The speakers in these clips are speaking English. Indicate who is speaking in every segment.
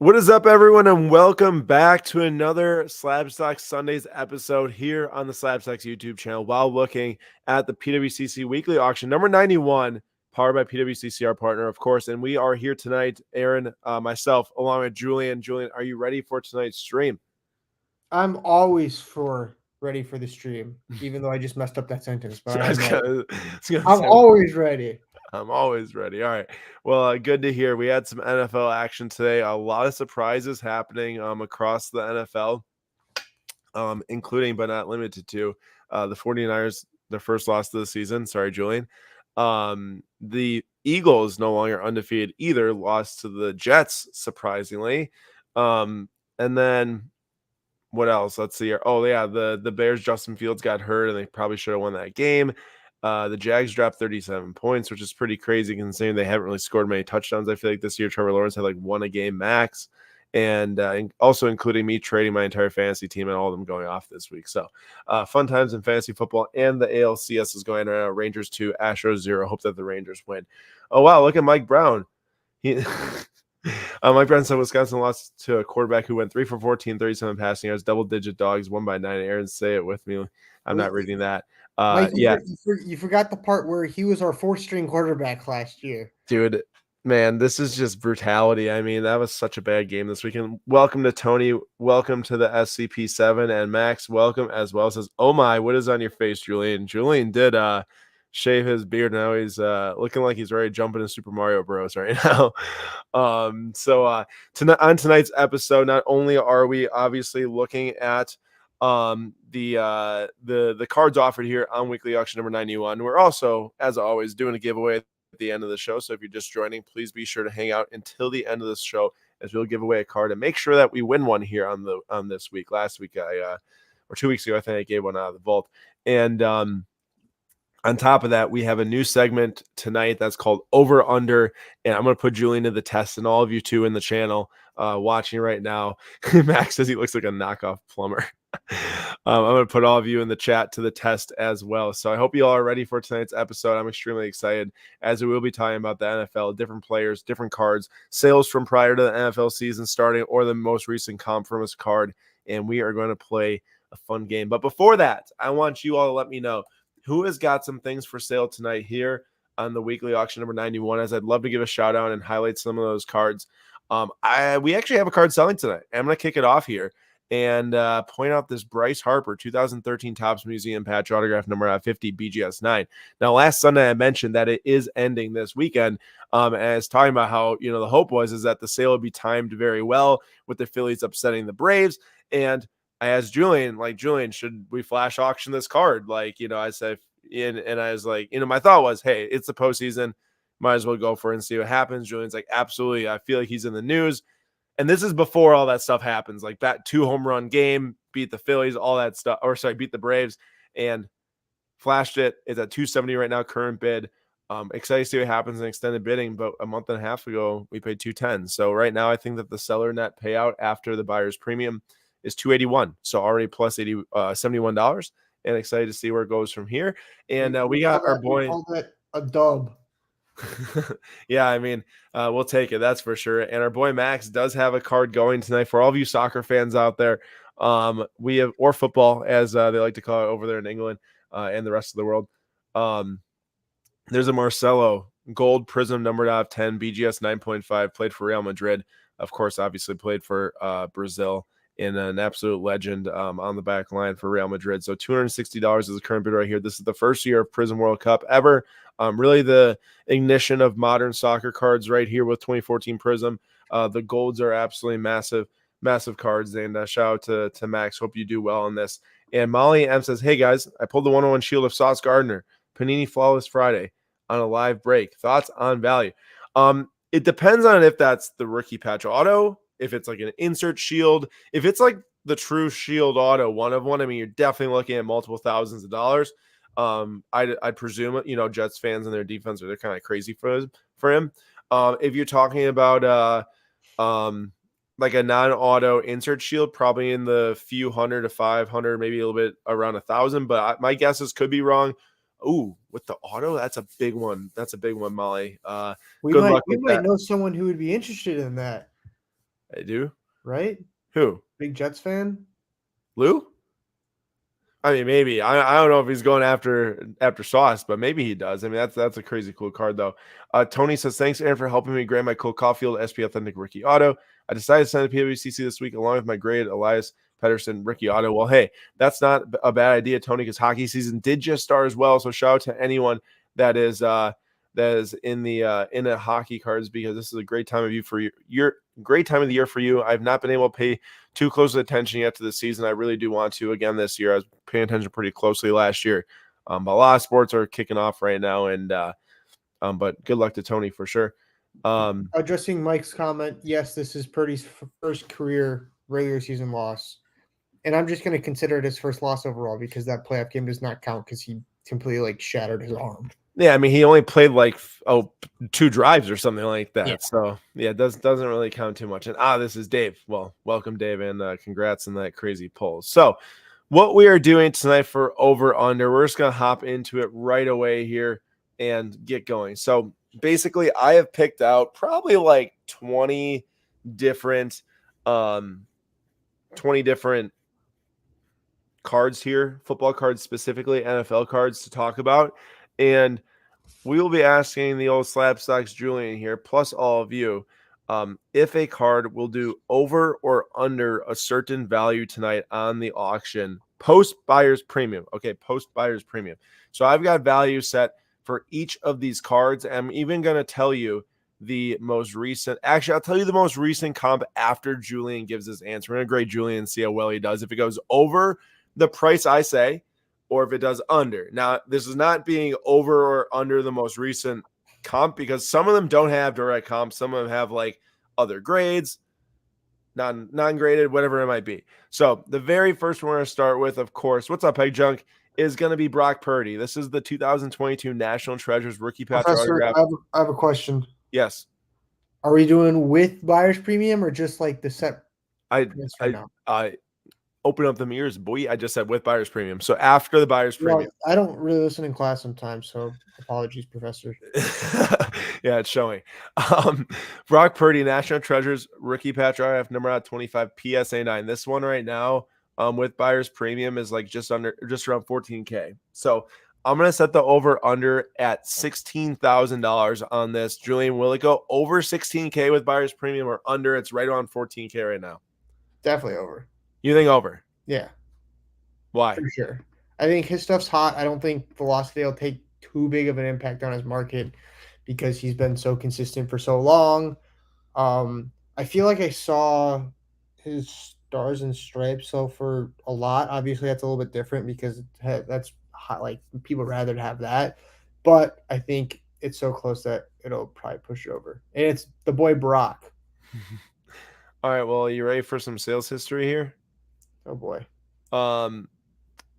Speaker 1: What is up, everyone, and welcome back to another Slabstock Sundays episode here on the Slabstocks YouTube channel while looking at the PWCC Weekly Auction number 91, powered by PWCC, our partner, of course. And we are here tonight, Aaron, myself, along with Julian. Julian, are you ready for tonight's stream?
Speaker 2: I'm always ready for the stream, even though I just messed up that sentence. But
Speaker 1: I was
Speaker 2: I'm
Speaker 1: gonna
Speaker 2: I'm
Speaker 1: say,
Speaker 2: always ready.
Speaker 1: I'm always ready. All right. Well, good to hear. We had some NFL action today. A lot of surprises happening across the NFL. Including but not limited to the 49ers, their first loss of the season. Sorry, Julian. The Eagles no longer undefeated either, lost to the Jets, surprisingly. And then what else? Let's see here. Oh, yeah, the Bears, Justin Fields got hurt, and they probably should have won that game. The Jags dropped 37 points, which is pretty crazy considering they haven't really scored many touchdowns. I feel like this year Trevor Lawrence had like one a game max. And also including me trading my entire fantasy team and all of them going off this week. So fun times in fantasy football, and the ALCS is going right now. Rangers 2, Astros 0. Hope that the Rangers win. Oh, wow, look at Mike Brown. Mike Brown said Wisconsin lost to a quarterback who went 3 for 14, 37 passing yards, double-digit dogs, 1 by 9. Aaron, say it with me. I'm not reading that.
Speaker 2: Mike,
Speaker 1: Yeah.
Speaker 2: you forgot the part where he was our fourth-string quarterback last year.
Speaker 1: Dude, man, this is just brutality. I mean, that was such a bad game this weekend. Welcome to Tony. Welcome to the SCP-7. And Max, welcome as well. Says, oh my, what is on your face, Julian? Julian did shave his beard. Now he's looking like he's ready to jump into Super Mario Bros. Right now. On tonight's episode, not only are we obviously looking at the cards offered here on Weekly Auction number 91, we're also, as always, doing a giveaway at the end of the show. So if you're just joining, please be sure to hang out until the end of this show, as we'll give away a card and make sure that we win one here on this week. Last week or 2 weeks ago, I think I gave one out of the vault. And on top of that, we have a new segment tonight that's called Over Under, and I'm going to put Julian to the test, and all of you too in the channel watching right now. Max says he looks like a knockoff plumber. I'm going to put all of you in the chat to the test as well. So I hope you all are ready for tonight's episode. I'm extremely excited, as we will be talking about the NFL, different players, different cards, sales from prior to the NFL season starting, or the most recent comp from this card, and we are going to play a fun game. But before that, I want you all to let me know who has got some things for sale tonight here on the Weekly Auction number 91, as I'd love to give a shout out and highlight some of those cards. We actually have a card selling tonight. I'm going to kick it off here and point out this Bryce Harper 2013 Topps Museum patch autograph number 50 BGS 9. Now, last Sunday I mentioned that it is ending this weekend. And I was talking about how, the hope is that the sale would be timed very well with the Phillies upsetting the Braves. And I asked Julian, should we flash auction this card? I said, and I was like, my thought was, hey, it's the postseason. Might as well go for it and see what happens. Julian's like, absolutely. I feel like he's in the news. And this is before all that stuff happens, like that 2-home run game, beat the Phillies, all that stuff, beat the Braves, and flashed it. It's at 270 right now, current bid. Excited to see what happens in extended bidding, but a month and a half ago, we paid 210. So right now, I think that the seller net payout after the buyer's premium is 281. So already plus $71, and excited to see where it goes from here. And we got our boy.
Speaker 2: We call that a dub.
Speaker 1: Yeah, I mean, we'll take it. That's for sure. And our boy Max does have a card going tonight for all of you soccer fans out there. We have, or football, as they like to call it over there in England and the rest of the world. There's a Marcelo gold prism numbered out of 10, BGS 9.5, played for Real Madrid. Of course, obviously played for Brazil, and an absolute legend on the back line for Real Madrid. So $260 is the current bid right here. This is the first year of Prism World Cup ever. Really the ignition of modern soccer cards right here with 2014 Prism. The golds are absolutely massive cards. And shout out to Max. Hope you do well on this. And Molly M says, hey guys, I pulled the 101 Shield of Sauce Gardner, Panini Flawless Friday on a live break. Thoughts on value? It depends on if that's the rookie patch auto, if it's like an insert shield. If it's like the true shield auto, one of one, I mean, you're definitely looking at multiple thousands of dollars. I'd presume, Jets fans and their defense are kind of crazy for him. If you're talking about like a non-auto insert shield, probably in the few hundred to 500, maybe a little bit around 1,000. But my guesses could be wrong. Ooh, with the auto, that's a big one. That's a big one, Molly.
Speaker 2: We might know someone who would be interested in that.
Speaker 1: I do.
Speaker 2: right?
Speaker 1: Who?
Speaker 2: Big Jets fan.
Speaker 1: Lou? I mean, maybe. I don't know if he's going after Sauce, but maybe he does. I mean, that's a crazy cool card though. Tony says, "Thanks, Aaron, for helping me grade my Cole Caulfield SP Authentic Rookie Auto. I decided to send a PWCC this week along with my grade Elias Pettersson Rookie Auto." Well, hey, that's not a bad idea, Tony, because hockey season did just start as well. So shout out to anyone that is in the hockey cards, because this is a great time of you for your great time of the year for you. I've not been able to pay too close attention yet to the season. I really do want to again this year. I was paying attention pretty closely last year, but a lot of sports are kicking off right now, and but good luck to Tony for sure.
Speaker 2: Addressing Mike's comment, yes, this is Purdy's first career regular season loss, and I'm just going to consider it his first loss overall because that playoff game does not count because he completely shattered his arm.
Speaker 1: Yeah, I mean, he only played 2 drives or something like that.
Speaker 2: Yeah.
Speaker 1: So yeah, it doesn't really count too much. And this is Dave. Well, welcome, Dave, and congrats on that crazy poll. So what we are doing tonight for over under, we're just gonna hop into it right away here and get going. So basically, I have picked out probably 20 different 20 different cards here, football cards specifically, NFL cards to talk about. And we will be asking the old Slapstocks Julian here, plus all of you, if a card will do over or under a certain value tonight on the auction, post buyer's premium. Okay, post buyer's premium. So I've got value set for each of these cards. I'm even going to tell you the most recent. Actually, I'll tell you the most recent comp after Julian gives his answer. We're going to grade Julian and see how well he does. If it goes over the price I say, or if it does under. Now, this is not being over or under the most recent comp because some of them don't have direct comps. Some of them have other grades, non-graded, whatever it might be. So the very first one we're going to start with, of course, what's up, Peg Junk, is going to be Brock Purdy. This is the 2022 National Treasures rookie patch autograph.
Speaker 2: I have a question.
Speaker 1: Yes.
Speaker 2: Are we doing with buyer's premium or just the set?
Speaker 1: I open up the ears, boy. I just said with buyer's premium. So after the buyer's premium.
Speaker 2: I don't really listen in class sometimes, so apologies, professor.
Speaker 1: Yeah, it's showing. Brock Purdy, National Treasures, rookie patch RF number out 25 PSA 9. This one right now, with buyer's premium is just around $14K. So I'm gonna set the over under at $16,000 on this. Julian, will it go over 16K with buyer's premium or under? It's right around 14K right now.
Speaker 2: Definitely over.
Speaker 1: You think over?
Speaker 2: Yeah.
Speaker 1: Why?
Speaker 2: For sure. I think his stuff's hot. I don't think velocity will take too big of an impact on his market because he's been so consistent for so long. I feel like I saw his stars and stripes so for a lot. Obviously, that's a little bit different because that's hot, people rather have that. But I think it's so close that it'll probably push it over. And it's the boy Brock.
Speaker 1: All right. Well, are you ready for some sales history here?
Speaker 2: Oh boy.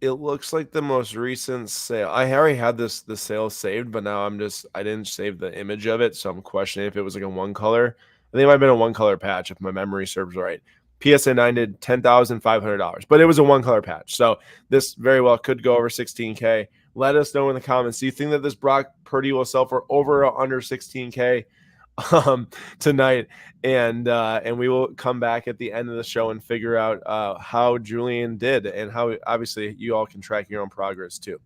Speaker 1: It looks like the most recent sale. I already had the sale saved, but now I didn't save the image of it, so I'm questioning if it was a one color. I think it might have been a one color patch if my memory serves right. PSA 9 did $10,500, but it was a one color patch, so this very well could go over 16K. Let us know in the comments. Do you think that this Brock Purdy will sell for over or under 16K? Tonight, and we will come back at the end of the show and figure out how Julian did and how obviously you all can track your own progress too.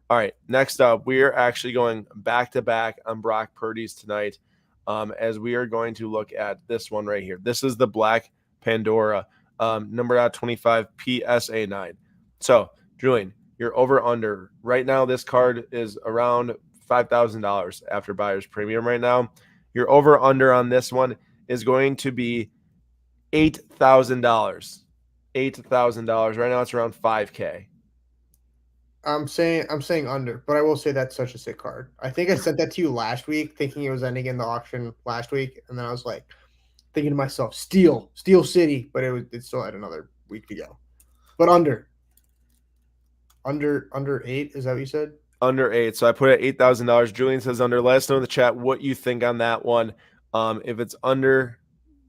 Speaker 1: All right, next up, we are actually going back to back on Brock Purdy's tonight, as we are going to look at this one right here. This is the Black Pandora, numbered out 25 PSA 9. So, Julian, you're over under right now. This card is around $5,000 after buyer's premium right now. Your over under on this one is going to be $8,000. $8,000. Right now it's around 5K.
Speaker 2: I'm saying under, but I will say that's such a sick card. I think I sent that to you last week, thinking it was ending in the auction last week, and then I was thinking to myself, Steel City, but it still had another week to go. But under 8, is that what you said?
Speaker 1: Under 8. So I put it at $8,000. Julian says under. Let us know in the chat what you think on that one. If it's under,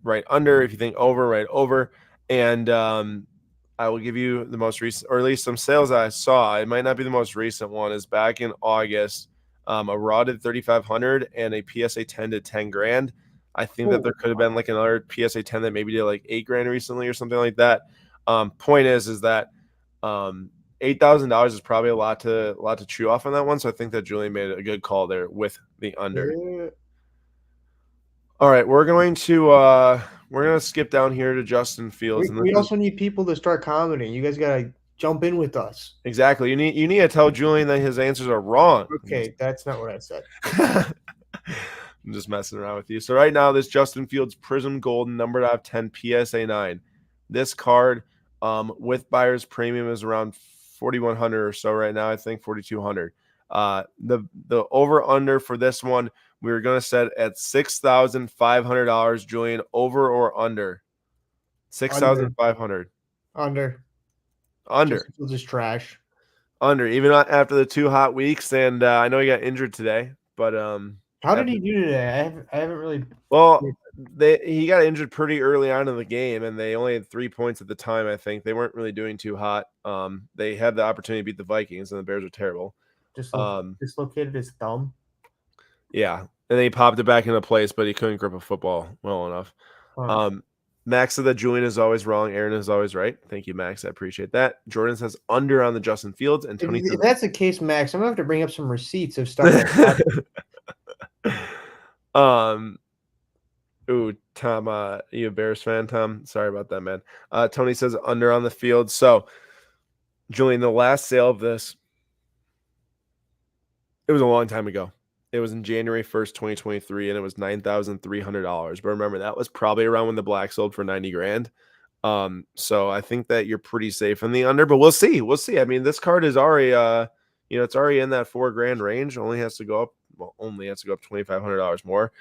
Speaker 1: right under. If you think over, right over. And I will give you the most recent, or at least some sales I saw. It might not be the most recent one. Is back in August. A raw did 3,500 and a PSA 10 did 10 grand. I think that there could have been like another PSA 10 that maybe did like $8,000 recently or something like that. Point is that $8,000 is probably a lot to chew off on that one. So I think that Julian made a good call there with the under.
Speaker 2: Yeah.
Speaker 1: All right, we're gonna skip down here to Justin Fields, and
Speaker 2: We also need people to start commenting. You guys gotta jump in with us.
Speaker 1: exactly. You need to tell Julian that his answers are wrong.
Speaker 2: Okay, that's not what I said.
Speaker 1: I'm just messing around with you. So right now, this Justin Fields Prism Gold numbered out of 10 PSA 9. This card with buyer's premium is around 4,100 or so right now. I think 4,200. The over under for this one we were gonna set at $6,500. Julian, over or under? 6,500.
Speaker 2: Under.
Speaker 1: Under.
Speaker 2: Just trash.
Speaker 1: Under. Even after the 2 hot weeks, and I know he got injured today, but
Speaker 2: how did he do today? I haven't really.
Speaker 1: Well, he got injured pretty early on in the game, and they only had 3 points at the time. I think they weren't really doing too hot. They had the opportunity to beat the Vikings, and the Bears are terrible.
Speaker 2: Dislocated his thumb.
Speaker 1: Yeah, and then he popped it back into place, but he couldn't grip a football well enough. Max said that Julian is always wrong. Aaron is always right. Thank you, Max. I appreciate that. Jordan says under on the Justin Fields, and Tony.
Speaker 2: If that's the case, Max, I'm gonna have to bring up some receipts of stuff.
Speaker 1: Ooh, Tom, you a Bears fan, Tom? Sorry about that, man. Tony says under on the field. So, Julian, the last sale of this, it was a long time ago. It was in January 1st, 2023, and it was $9,300. But remember, that was probably around when the black sold for $90,000. So I think that you're pretty safe in the under, but we'll see. We'll see. I mean, this card is already, it's already in that $4,000 range. Only has to go up $2,500 more.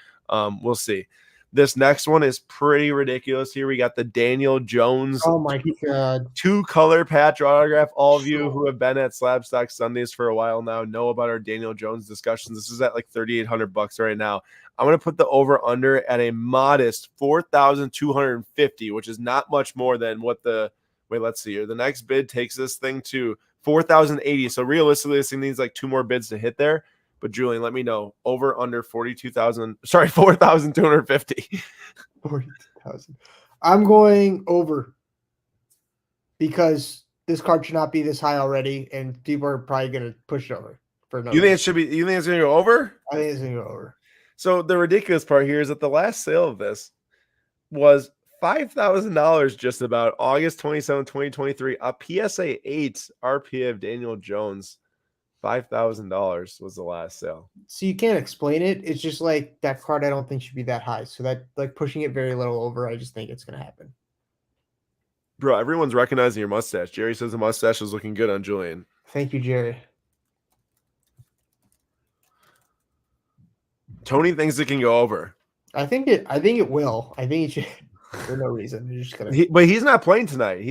Speaker 1: We'll see. This next one is pretty ridiculous here. We got the Daniel Jones.
Speaker 2: Oh my God.
Speaker 1: 2-color patch autograph. All of you who have been at Slabstock Sundays for a while now know about our Daniel Jones discussions. This is at like $3,800 right now. I'm going to put the over under at a modest 4,250, which is not much more than what let's see here. The next bid takes this thing to 4,080. So realistically, this thing needs like 2 more bids to hit there. But Julian, let me know. Over under 4,250.
Speaker 2: 42,000. I'm going over because this card should not be this high already, and people are probably going to push it over.
Speaker 1: You think it's going to go over?
Speaker 2: I think it's going to go over.
Speaker 1: So the ridiculous part here is that the last sale of this was $5,000 just about August 27, 2023. A PSA 8 RP of Daniel Jones. $5,000 was the last sale.
Speaker 2: So you can't explain it. It's just like that card I don't think should be that high. So that like pushing it very little over, I just think it's going to happen.
Speaker 1: Bro, everyone's recognizing your mustache. Jerry says the mustache is looking good on Julian.
Speaker 2: Thank you, Jerry.
Speaker 1: Tony thinks it can go over.
Speaker 2: I think it will. I think it should. For no reason. You're just gonna...
Speaker 1: But he's not playing tonight.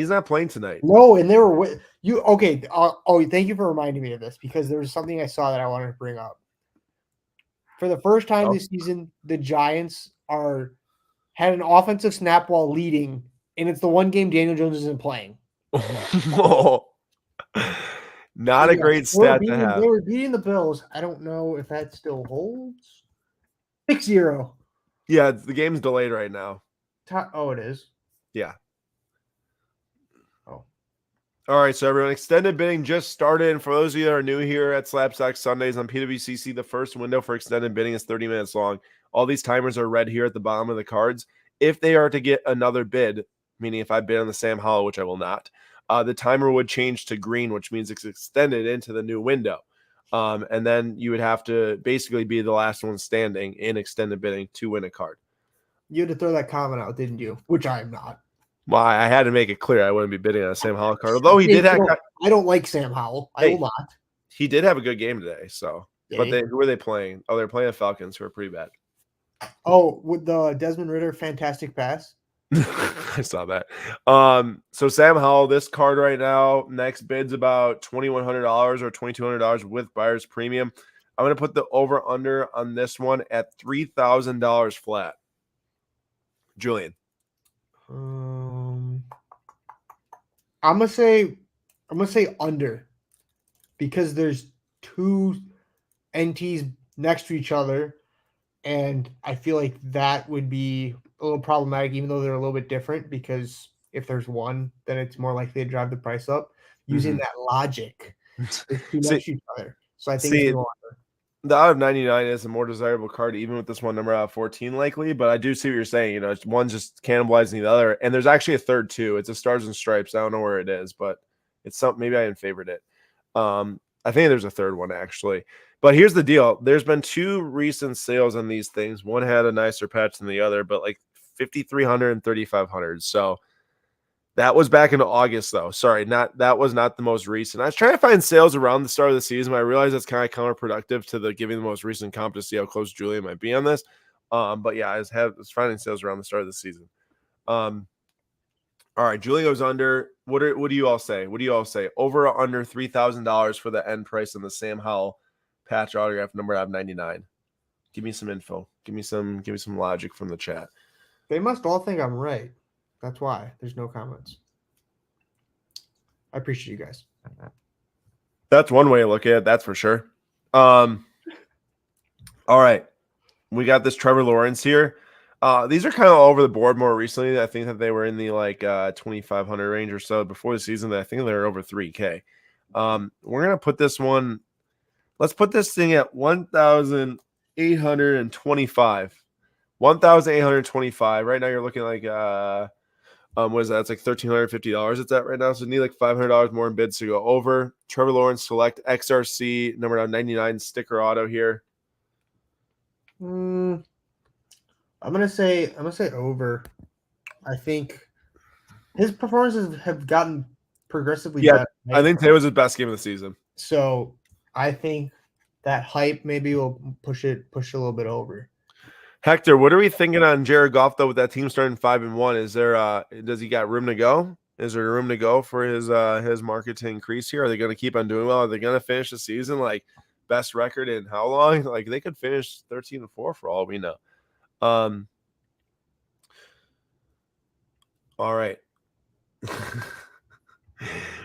Speaker 2: No, and they were you. Okay. Thank you for reminding me of this because there was something I saw that I wanted to bring up. For the first time this season, the Giants had an offensive snap while leading, and it's the one game Daniel Jones isn't playing.
Speaker 1: Not a great stat to have.
Speaker 2: They were beating the Bills. I don't know if that still holds. 6-0.
Speaker 1: Yeah, the game's delayed right now.
Speaker 2: Oh, it is?
Speaker 1: Yeah.
Speaker 2: Oh.
Speaker 1: All right, so everyone, extended bidding just started. And for those of you that are new here at Slabstock Sundays on PWCC, the first window for extended bidding is 30 minutes long. All these timers are red here at the bottom of the cards. If they are to get another bid, meaning if I bid on the Sam Howell, which I will not, the timer would change to green, which means it's extended into the new window. And then you would have to basically be the last one standing in extended bidding to win a card.
Speaker 2: You had to throw that comment out, didn't you? Which I am not.
Speaker 1: Well, I had to make it clear I wouldn't be bidding on a Sam Howell card. Although he did have...
Speaker 2: I don't like Sam Howell. I will not.
Speaker 1: He did have a good game today, so... But who are they playing? Oh, they're playing the Falcons, who are pretty bad.
Speaker 2: Oh, with the Desmond Ridder fantastic pass?
Speaker 1: I saw that. So Sam Howell, this card right now, next bid's about $2,100 or $2,200 with buyer's premium. I'm going to put the over-under on this one at $3,000 flat. Julian.
Speaker 2: I'm gonna say under because there's 2 NTs next to each other. And I feel like that would be a little problematic, even though they're a little bit different, because if there's one, then it's more likely to drive the price up. Using
Speaker 1: Mhm.
Speaker 2: that logic is too
Speaker 1: See,
Speaker 2: much to each other. So I think it's
Speaker 1: see,
Speaker 2: going to go
Speaker 1: the out of 99 is a more desirable card, even with this one number out of 14, likely. But I do see what you're saying. One's just cannibalizing the other, and there's actually a third too. It's a Stars and Stripes. I don't know where it is, but it's something. Maybe I didn't favorite it. I think there's a third one actually. But here's the deal: there's been two recent sales on these things. One had a nicer patch than the other, but like 5,300 and 3,500. So that was back in August, though. Sorry, that was not the most recent. I was trying to find sales around the start of the season, but I realized that's kind of counterproductive to the giving the most recent comp to see how close Julian might be on this. But yeah, I was finding sales around the start of the season. All right, Julian goes under. What do you all say? What do you all say? Over or under $3,000 for the end price on the Sam Howell patch autograph number out of 99. Give me some info. Give me some logic from the chat.
Speaker 2: They must all think I'm right. That's why there's no comments. I appreciate you guys.
Speaker 1: That's one way to look at it. That's for sure. All right. We got this Trevor Lawrence here. These are kind of all over the board more recently. I think that they were in the 2,500 range or so before the season. I think they were over 3K. We're going to put this one. Let's put this thing at 1,825. 1,825. Right now you're looking like what is that? It's like $1,350 it's at right now. So you need like $500 more in bids to go over. Trevor Lawrence Select XRC number 99 sticker auto here.
Speaker 2: I'm gonna say over. I think his performances have gotten progressively better.
Speaker 1: I think today was his best game of the season.
Speaker 2: So I think that hype maybe will push a little bit over.
Speaker 1: Hector, what are we thinking on Jared Goff though with that team starting 5-1? Is there does he got room to go? Is there room to go for his market to increase here? Are they going to keep on doing well? Are they going to finish the season like best record in how long? Like they could finish 13-4 for all we know. All right.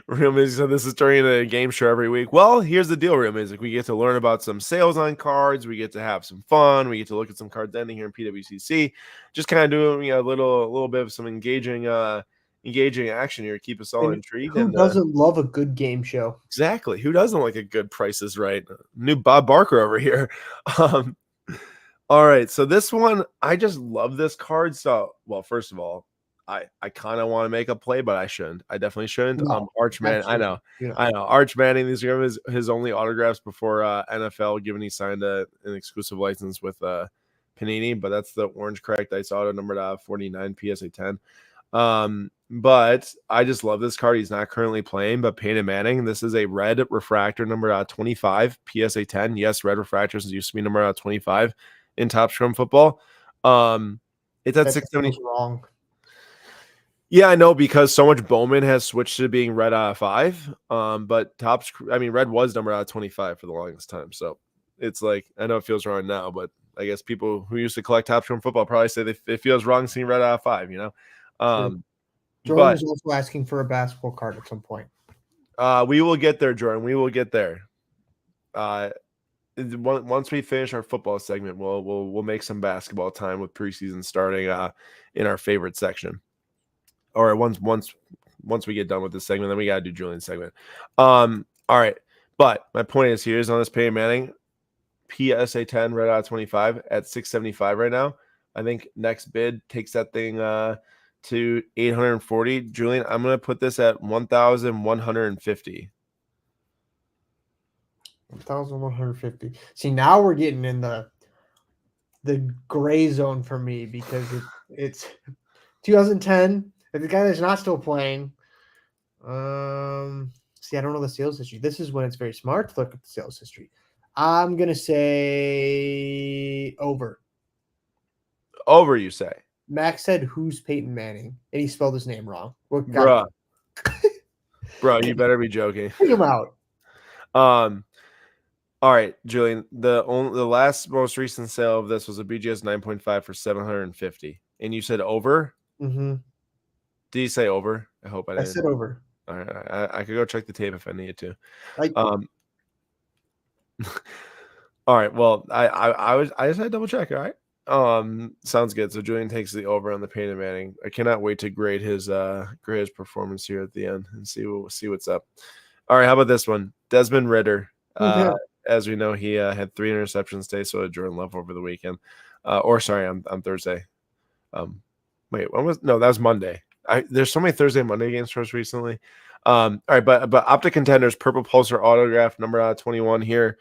Speaker 1: Real Music said this is turning into a game show every week. Well, here's the deal, Real Music. We get to learn about some sales on cards. We get to have some fun. We get to look at some cards ending here in PWCC. Just kind of doing a little bit of some engaging action here to keep us all intrigued.
Speaker 2: Who doesn't love a good game show?
Speaker 1: Exactly. Who doesn't like a good Price is Right? New Bob Barker over here. All right. So this one, I just love this card. So, well, first of all, I kind of want to make a play, but I shouldn't. I definitely shouldn't.
Speaker 2: No,
Speaker 1: Arch Manning. I know. Arch Manning. These are his only autographs before NFL, given he signed an exclusive license with Panini. But that's the orange cracked ice auto numbered 49 PSA 10. But I just love this card. He's not currently playing, but Peyton Manning. This is a red refractor number 25 PSA 10. Yes, red refractors used to be number 25 in Top Scrum football. It's at 670.
Speaker 2: Wrong.
Speaker 1: Yeah, I know, because so much Bowman has switched to being red out of 5. But red was number out of 25 for the longest time. So it's like, I know it feels wrong now, but I guess people who used to collect Top Scrum football probably say it feels wrong seeing red out of 5,
Speaker 2: Jordan is also asking for a basketball card at some point.
Speaker 1: We will get there, Jordan. We will get there. Once we finish our football segment, we'll make some basketball time with preseason starting in our favorite section. Or once we get done with this segment, then we got to do Julian's segment. All right. But my point is, here's on this Peyton Manning PSA 10 red out of 25 at 675 right now. I think next bid takes that thing to 840. Julian, I'm going to put this at 1,150.
Speaker 2: 1,150. See, now we're getting in the gray zone for me, because it's 2010. If the guy that's not still playing, see, I don't know the sales history. This is when it's very smart to look at the sales history. I'm gonna say over.
Speaker 1: Over, you say?
Speaker 2: Max said, "Who's Peyton Manning?" and he spelled his name wrong.
Speaker 1: Bro, you better be joking.
Speaker 2: Take him out.
Speaker 1: All right, Julian. The last most recent sale of this was a BGS 9.5 for 750, and you said over.
Speaker 2: Mm-hmm.
Speaker 1: Did you say over? I hope I didn't.
Speaker 2: I said over.
Speaker 1: All right, I could go check the tape if I needed to. All right. Well, I just had to double check. All right. Sounds good. So Julian takes the over on the Peyton Manning. I cannot wait to grade his performance here at the end and see what's up. All right. How about this one? Desmond Ritter. As we know, he had 3 interceptions today. So did Jordan Love over the weekend. On Thursday. Wait, that was Monday. There's so many Thursday and Monday games for us recently. All right, but Optic Contenders Purple Pulsar autograph number 21 here.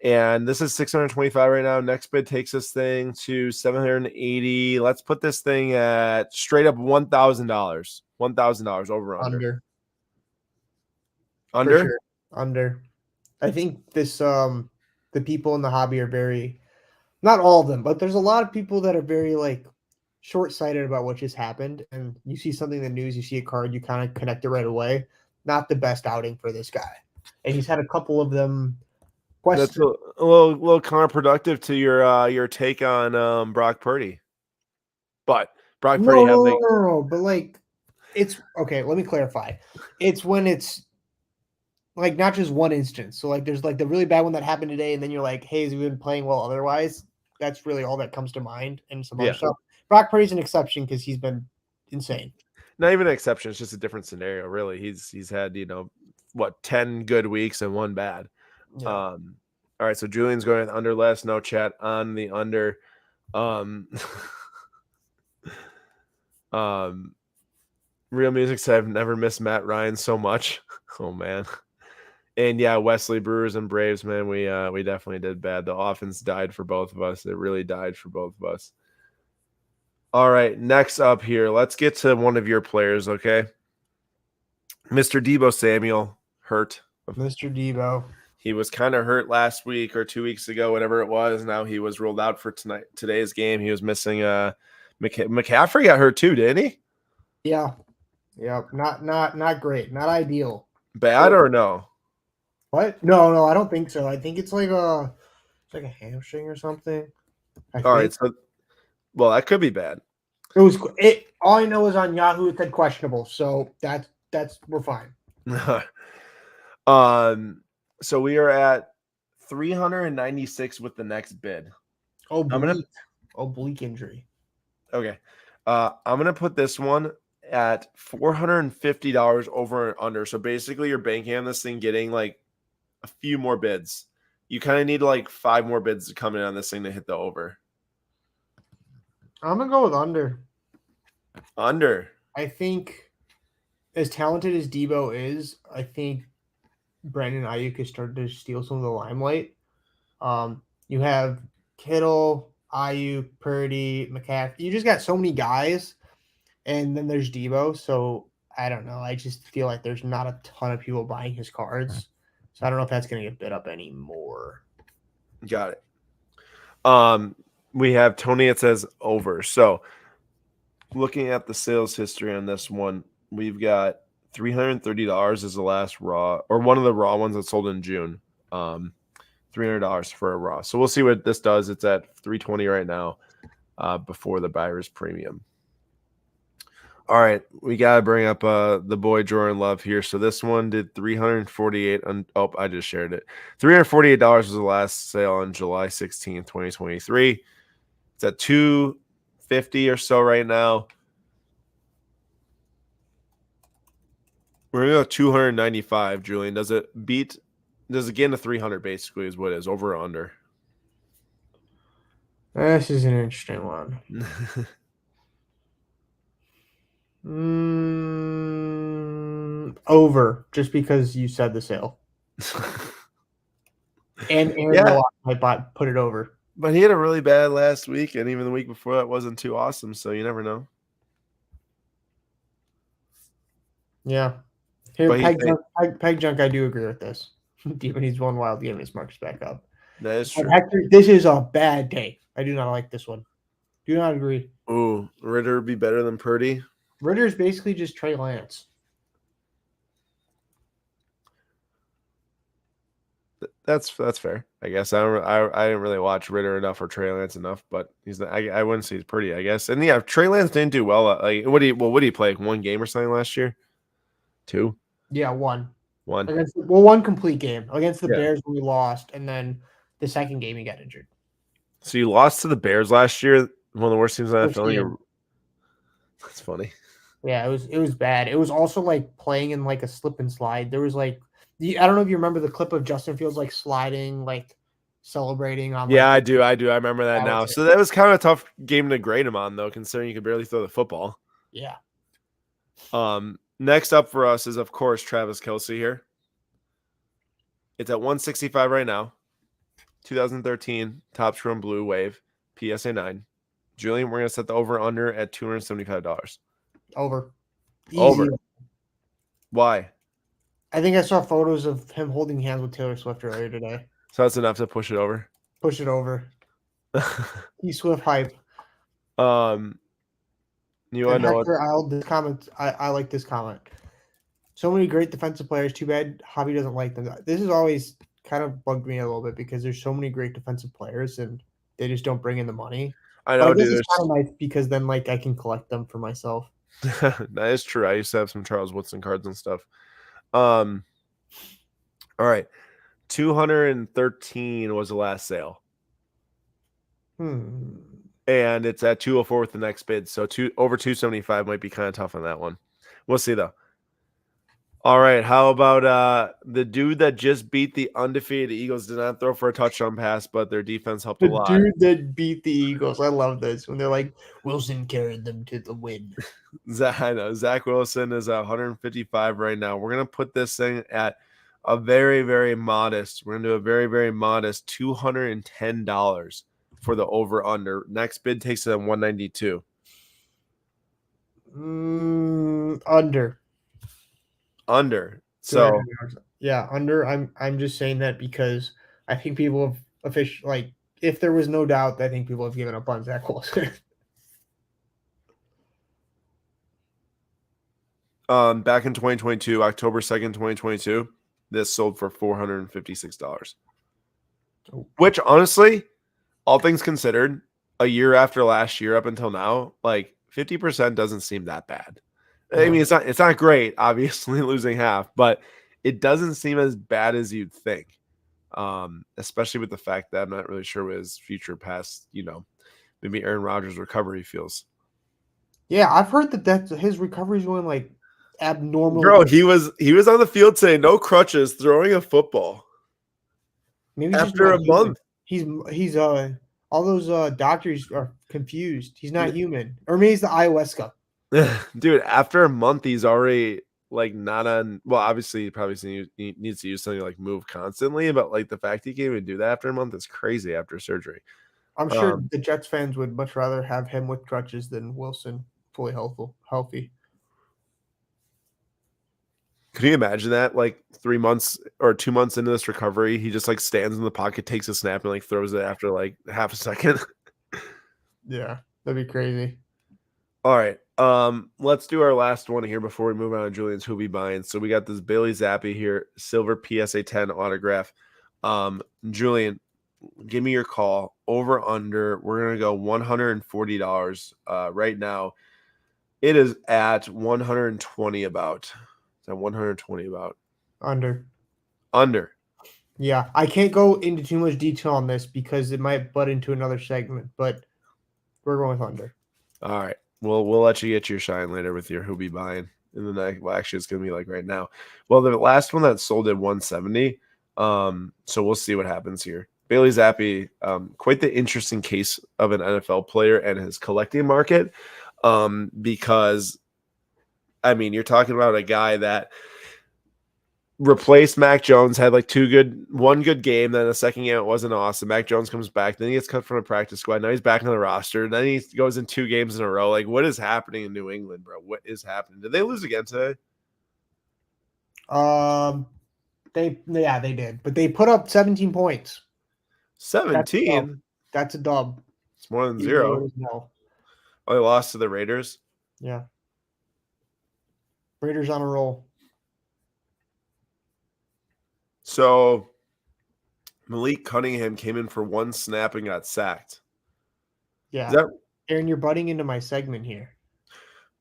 Speaker 1: And this is 625 right now. Next bid takes this thing to 780. Let's put this thing at straight up $1,000. $1,000 over under.
Speaker 2: For sure. Under. I think this the people in the hobby are very, not all of them, but there's a lot of people that are very like short-sighted about what just happened. And you see something in the news, you see a card, you kind of connect it right away. Not the best outing for this guy. And he's had a couple of them.
Speaker 1: That's a little counterproductive to your take on Brock Purdy. But Brock Purdy
Speaker 2: no, but like it's okay, let me clarify. It's when it's like not just one instance. So like there's like the really bad one that happened today, and then you're like, hey, has he been playing well otherwise? That's really all that comes to mind, and some other stuff. Brock Purdy's an exception because he's been insane.
Speaker 1: Not even an exception, it's just a different scenario, really. He's had, 10 good weeks and 1 bad. Yeah. All right, so Julian's going with under. Let us know, chat, on the under. Real Music said, I've never missed Matt Ryan so much. Oh man. And yeah, Wesley, Brewers and Braves, man, we definitely did bad. The offense died for both of us. It really died for both of us. All right, next up here, let's get to one of your players, okay? Mr. Deebo Samuel, hurt.
Speaker 2: Mr. Deebo.
Speaker 1: He was kind of hurt last week or 2 weeks ago, whatever it was. Now he was ruled out for today's game. He was missing McCaffrey got hurt too, didn't he?
Speaker 2: Yeah. Not great. Not ideal.
Speaker 1: Bad or no?
Speaker 2: What? No, I don't think so. I think it's like a hamstring or something.
Speaker 1: All right, so that could be bad.
Speaker 2: All I know is on Yahoo it said questionable, so that's we're fine.
Speaker 1: So we are at 396 with the next bid.
Speaker 2: Oblique injury.
Speaker 1: Okay. I'm gonna put this one at $450 over and under. So basically you're banking on this thing getting like a few more bids. You kind of need like 5 more bids to come in on this thing to hit the over.
Speaker 2: I'm gonna go with under.
Speaker 1: Under.
Speaker 2: I think as talented as Deebo is, I think Brandon Ayuk has started to steal some of the limelight. You have Kittle, Ayuk, Purdy, McCaffrey. You just got so many guys, and then there's Deebo. So I don't know. I just feel like there's not a ton of people buying his cards. So I don't know if that's going to get bid up anymore.
Speaker 1: Got it. We have Tony. It says over. So looking at the sales history on this one, we've got $330 is the last raw, or one of the raw ones that sold in June. $300 for a raw. So we'll see what this does. It's at $320 right now, before the buyer's premium. All right, we gotta bring up the boy Jordan Love here. So this one did $348. I just shared it. $348 was the last sale on July 16th, 2023. It's at $250 or so right now. We're gonna go 295, Julian. Does it get into 300 basically is what it is, over or under?
Speaker 2: This is an interesting one. Over, just because you said the sale. And Aaron might put it over.
Speaker 1: But he had a really bad last week, and even the week before that wasn't too awesome, so you never know.
Speaker 2: Yeah. Here, Peg Junk, I do agree with this. Even he's one wild game, his marks back up.
Speaker 1: That is true.
Speaker 2: Hector, this is a bad day. I do not like this one. Do not agree.
Speaker 1: Ooh, Ritter would be better than Purdy.
Speaker 2: Ritter is basically just Trey Lance.
Speaker 1: That's fair, I guess. I didn't really watch Ritter enough or Trey Lance enough, but I wouldn't say he's pretty, I guess. And yeah, Trey Lance didn't do well. Like what did he play? 1 game or something last year? 2?
Speaker 2: Yeah, 1.
Speaker 1: One.
Speaker 2: One complete game against the
Speaker 1: Yeah.
Speaker 2: Bears we lost, and then the second game he got injured.
Speaker 1: So you lost to the Bears last year, one of the worst teams in the
Speaker 2: First
Speaker 1: NFL.
Speaker 2: game.
Speaker 1: That's funny.
Speaker 2: Yeah, it was bad. It was also like playing in like a slip and slide. There was like I don't know if you remember the clip of Justin Fields like sliding, like celebrating on
Speaker 1: Yeah,
Speaker 2: like
Speaker 1: I do. I remember that now.
Speaker 2: it.
Speaker 1: So that was kind of a tough game to grade him on, though, considering you could barely throw the football.
Speaker 2: Yeah.
Speaker 1: Next up for us is, of course, Travis Kelce here. It's at 165 right now. 2013 Top Scrum Blue Wave PSA 9. Julian, we're going to set the over-under at $275.
Speaker 2: Over. Easy.
Speaker 1: Over. Why?
Speaker 2: I think I saw photos of him holding hands with Taylor Swift earlier today.
Speaker 1: So that's enough to push it over.
Speaker 2: Push it over. He's Swift hype.
Speaker 1: You want to know
Speaker 2: what? I like this comment. So many great defensive players. Too bad Javi doesn't like them. This has always kind of bugged me a little bit because there's so many great defensive players and they just don't bring in the money.
Speaker 1: I know,
Speaker 2: dude.
Speaker 1: It's
Speaker 2: kind of nice because then like I can collect them for myself.
Speaker 1: That is true. I used to have some Charles Woodson cards and stuff. All right. 213 was the last sale.
Speaker 2: And
Speaker 1: it's at 204 with the next bid. So over 275 might be kind of tough on that one. We'll see though. All right. How about the dude that just beat the undefeated Eagles? Did not throw for a touchdown pass, but their defense helped a lot.
Speaker 2: The dude that beat the Eagles. I love this when they're like, Wilson carried them to the win.
Speaker 1: I know. Zach Wilson is at 155 right now. We're going to put this thing at a very, very modest. We're going to do a very, very modest $210 for the over-under. Next bid takes it at 192. Under. So
Speaker 2: yeah, under. I'm just saying that because I think people have like if there was no doubt, I think people have given up on Zach Wilson.
Speaker 1: Back in 2022, October 2nd, 2022, this sold for $456. Which honestly, all things considered, a year after last year up until now, like 50% doesn't seem that bad. I mean, it's not great, obviously losing half, but it doesn't seem as bad as you'd think. Especially with the fact that I'm not really sure what his future past, maybe Aaron Rodgers' recovery feels.
Speaker 2: Yeah, I've heard that his recovery is going like abnormal.
Speaker 1: Bro, he was on the field saying no crutches, throwing a football.
Speaker 2: Maybe
Speaker 1: after a month.
Speaker 2: He's all those doctors are confused. He's not human. Or maybe he's the ayahuasca.
Speaker 1: Dude, after a month, he's already like not on. Well, obviously, he probably needs to use something like move constantly, but like the fact he can't even do that after a month is crazy after surgery.
Speaker 2: I'm sure the Jets fans would much rather have him with crutches than Wilson fully healthy.
Speaker 1: Can you imagine that? Like 3 months or 2 months into this recovery, he just like stands in the pocket, takes a snap, and like throws it after like half a second.
Speaker 2: Yeah, that'd be crazy.
Speaker 1: All right. Let's do our last one here before we move on to Julian's Who Be Buying. So we got this Bailey Zappi here, silver PSA 10 autograph. Julian, give me your call. Over under. We're gonna go $140 right now. It is at 120 about. It's at 120 about.
Speaker 2: Under. Yeah, I can't go into too much detail on this because it might butt into another segment, but we're going with under.
Speaker 1: All right. Well, we'll let you get your shine later with your Who Be Buying in the night. Well, actually, it's gonna be like right now. Well, the last one that sold at 170. So we'll see what happens here. Bailey Zappi, quite the interesting case of an NFL player and his collecting market. Because I mean, you're talking about a guy that replaced Mac Jones, had like one good game, then the second game it wasn't awesome. Mac Jones comes back, then he gets cut from the practice squad. Now he's back on the roster. Then he goes in 2 games in a row. Like, what is happening in New England, bro? What is happening? Did they lose again today?
Speaker 2: They did, but they put up 17 points.
Speaker 1: 17.
Speaker 2: That's a dub.
Speaker 1: It's more than 0.
Speaker 2: No.
Speaker 1: Oh, they lost to the Raiders.
Speaker 2: Yeah. Raiders on a roll.
Speaker 1: So Malik Cunningham came in for 1 snap and got sacked.
Speaker 2: Yeah. Aaron, you're butting into my segment here.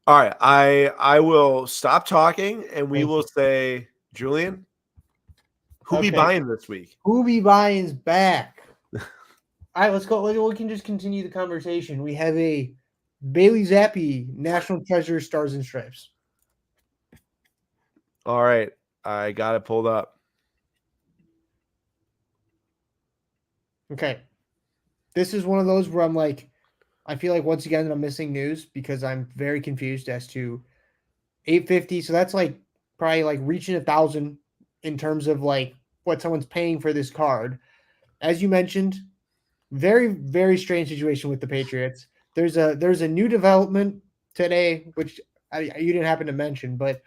Speaker 1: All right. I will stop talking and we will say, Julian, Who be buying this week?
Speaker 2: Who be buying's back. All right, let's go. We can just continue the conversation. We have a Bailey Zappi National Treasure Stars and Stripes.
Speaker 1: All right, I got it pulled up.
Speaker 2: Okay. This is one of those where I'm like, I feel like once again I'm missing news because I'm very confused as to 850. So that's like probably like reaching 1,000 in terms of like what someone's paying for this card. As you mentioned, very, very strange situation with the Patriots. There's a new development today, which you didn't happen to mention, but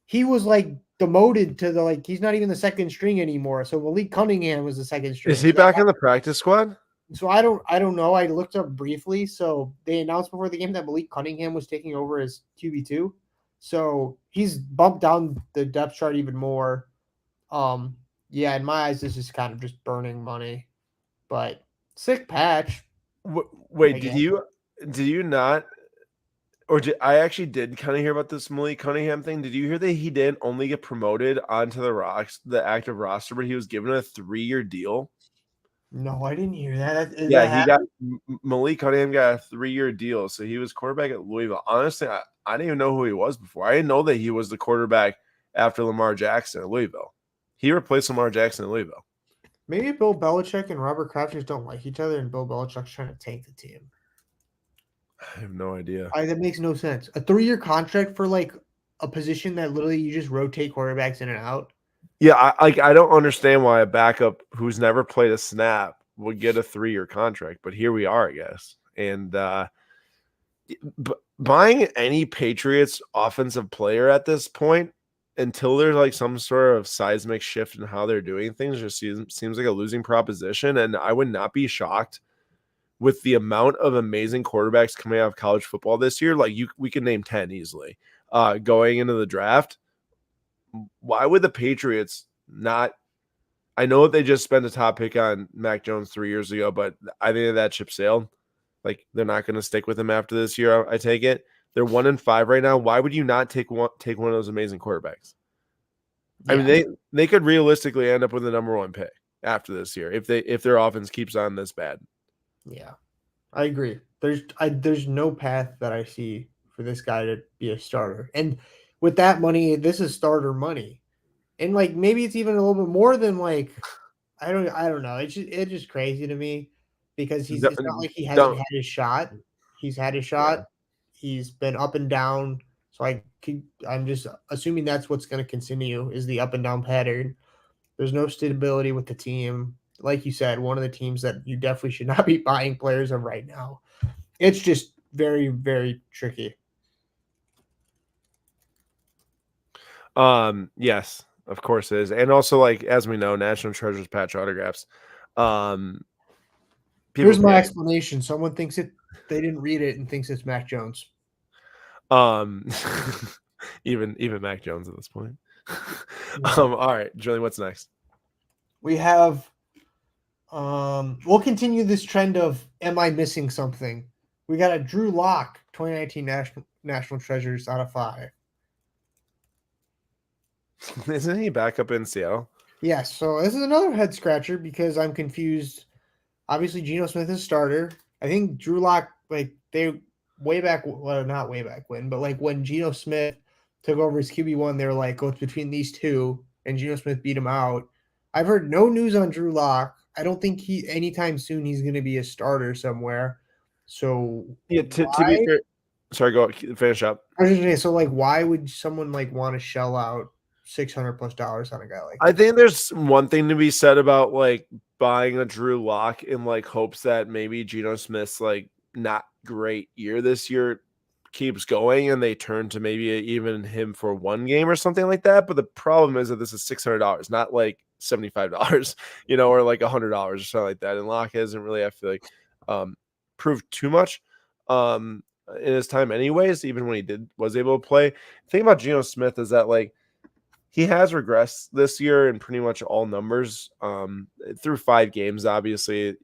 Speaker 2: he was like demoted to the like he's not even the second string anymore. So Malik Cunningham was the second string.
Speaker 1: Is he back in the practice squad?
Speaker 2: So I don't know. I looked up briefly. So they announced before the game that Malik Cunningham was taking over as QB2. So he's bumped down the depth chart even more. Yeah, in my eyes, this is kind of just burning money. But sick patch.
Speaker 1: Wait, did you not? Or I actually did kind of hear about this Malik Cunningham thing. Did you hear that he didn't only get promoted onto the active roster, but he was given a 3-year deal?
Speaker 2: No, I didn't hear that.
Speaker 1: Malik Cunningham got a 3-year deal, so he was quarterback at Louisville. Honestly, I didn't even know who he was before. I didn't know that he was the quarterback after Lamar Jackson at Louisville. He replaced Lamar Jackson at Louisville.
Speaker 2: Maybe Bill Belichick and Robert Kraft just don't like each other, and Bill Belichick's trying to tank the team.
Speaker 1: I have no idea.
Speaker 2: That makes no sense. A 3-year contract for like a position that literally you just rotate quarterbacks in and out.
Speaker 1: Yeah, I don't understand why a backup who's never played a snap would get a 3-year contract, but here we are, I guess. And buying any Patriots offensive player at this point, until there's like some sort of seismic shift in how they're doing things, just seems like a losing proposition. And I would not be shocked with the amount of amazing quarterbacks coming out of college football this year. Like we can name 10 easily going into the draft. Why would the Patriots not? I know they just spent a top pick on Mac Jones 3 years ago, but I think that ship sailed. Like they're not going to stick with him after this year. I take it. They're 1-5 right now. Why would you not take one of those amazing quarterbacks? Yeah. I mean, they could realistically end up with the number 1 pick after this year if their offense keeps on this bad.
Speaker 2: Yeah, I agree. There's no path that I see for this guy to be a starter. And with that money, this is starter money. And like maybe it's even a little bit more than like I don't know. It's just crazy to me because it's not like he hasn't had his shot. He's had his shot. Yeah. He's been up and down. So I'm just assuming that's what's going to continue is the up and down pattern. There's no stability with the team. Like you said, one of the teams that you definitely should not be buying players of right now. It's just very, very tricky.
Speaker 1: Yes, of course it is. And also, like, as we know, National Treasures patch autographs.
Speaker 2: Here's my explanation. Someone thinks they didn't read it and thinks it's Mac Jones.
Speaker 1: Even Mac Jones at this point. All right, Julian, what's next?
Speaker 2: We have we'll continue this trend of am I missing something? We got a Drew Lock 2019 National Treasures out of 5.
Speaker 1: Isn't he back up in Seattle?
Speaker 2: Yes. So this is another head scratcher because I'm confused. Obviously, Geno Smith is starter. I think Drew Lock, like they way back, well, not way back when, but like when Geno Smith took over as QB1, they were like, go between these two, and Geno Smith beat him out. I've heard no news on Drew Lock. I don't think anytime soon he's going to be a starter somewhere. So
Speaker 1: yeah, to be fair, sorry, go finish up.
Speaker 2: So like, why would someone like want to shell out $600+ on a guy like that?
Speaker 1: I think there's one thing to be said about like buying a Drew Lock in like hopes that maybe Geno Smith's like not great year this year keeps going and they turn to maybe even him for one game or something like that. But the problem is that this is $600, not like $75, or like $100 or something like that. And Lock hasn't really, I feel like, proved too much in his time anyways, even when he was able to play. The thing about Geno Smith is that like he has regressed this year in pretty much all numbers through 5 games. Obviously,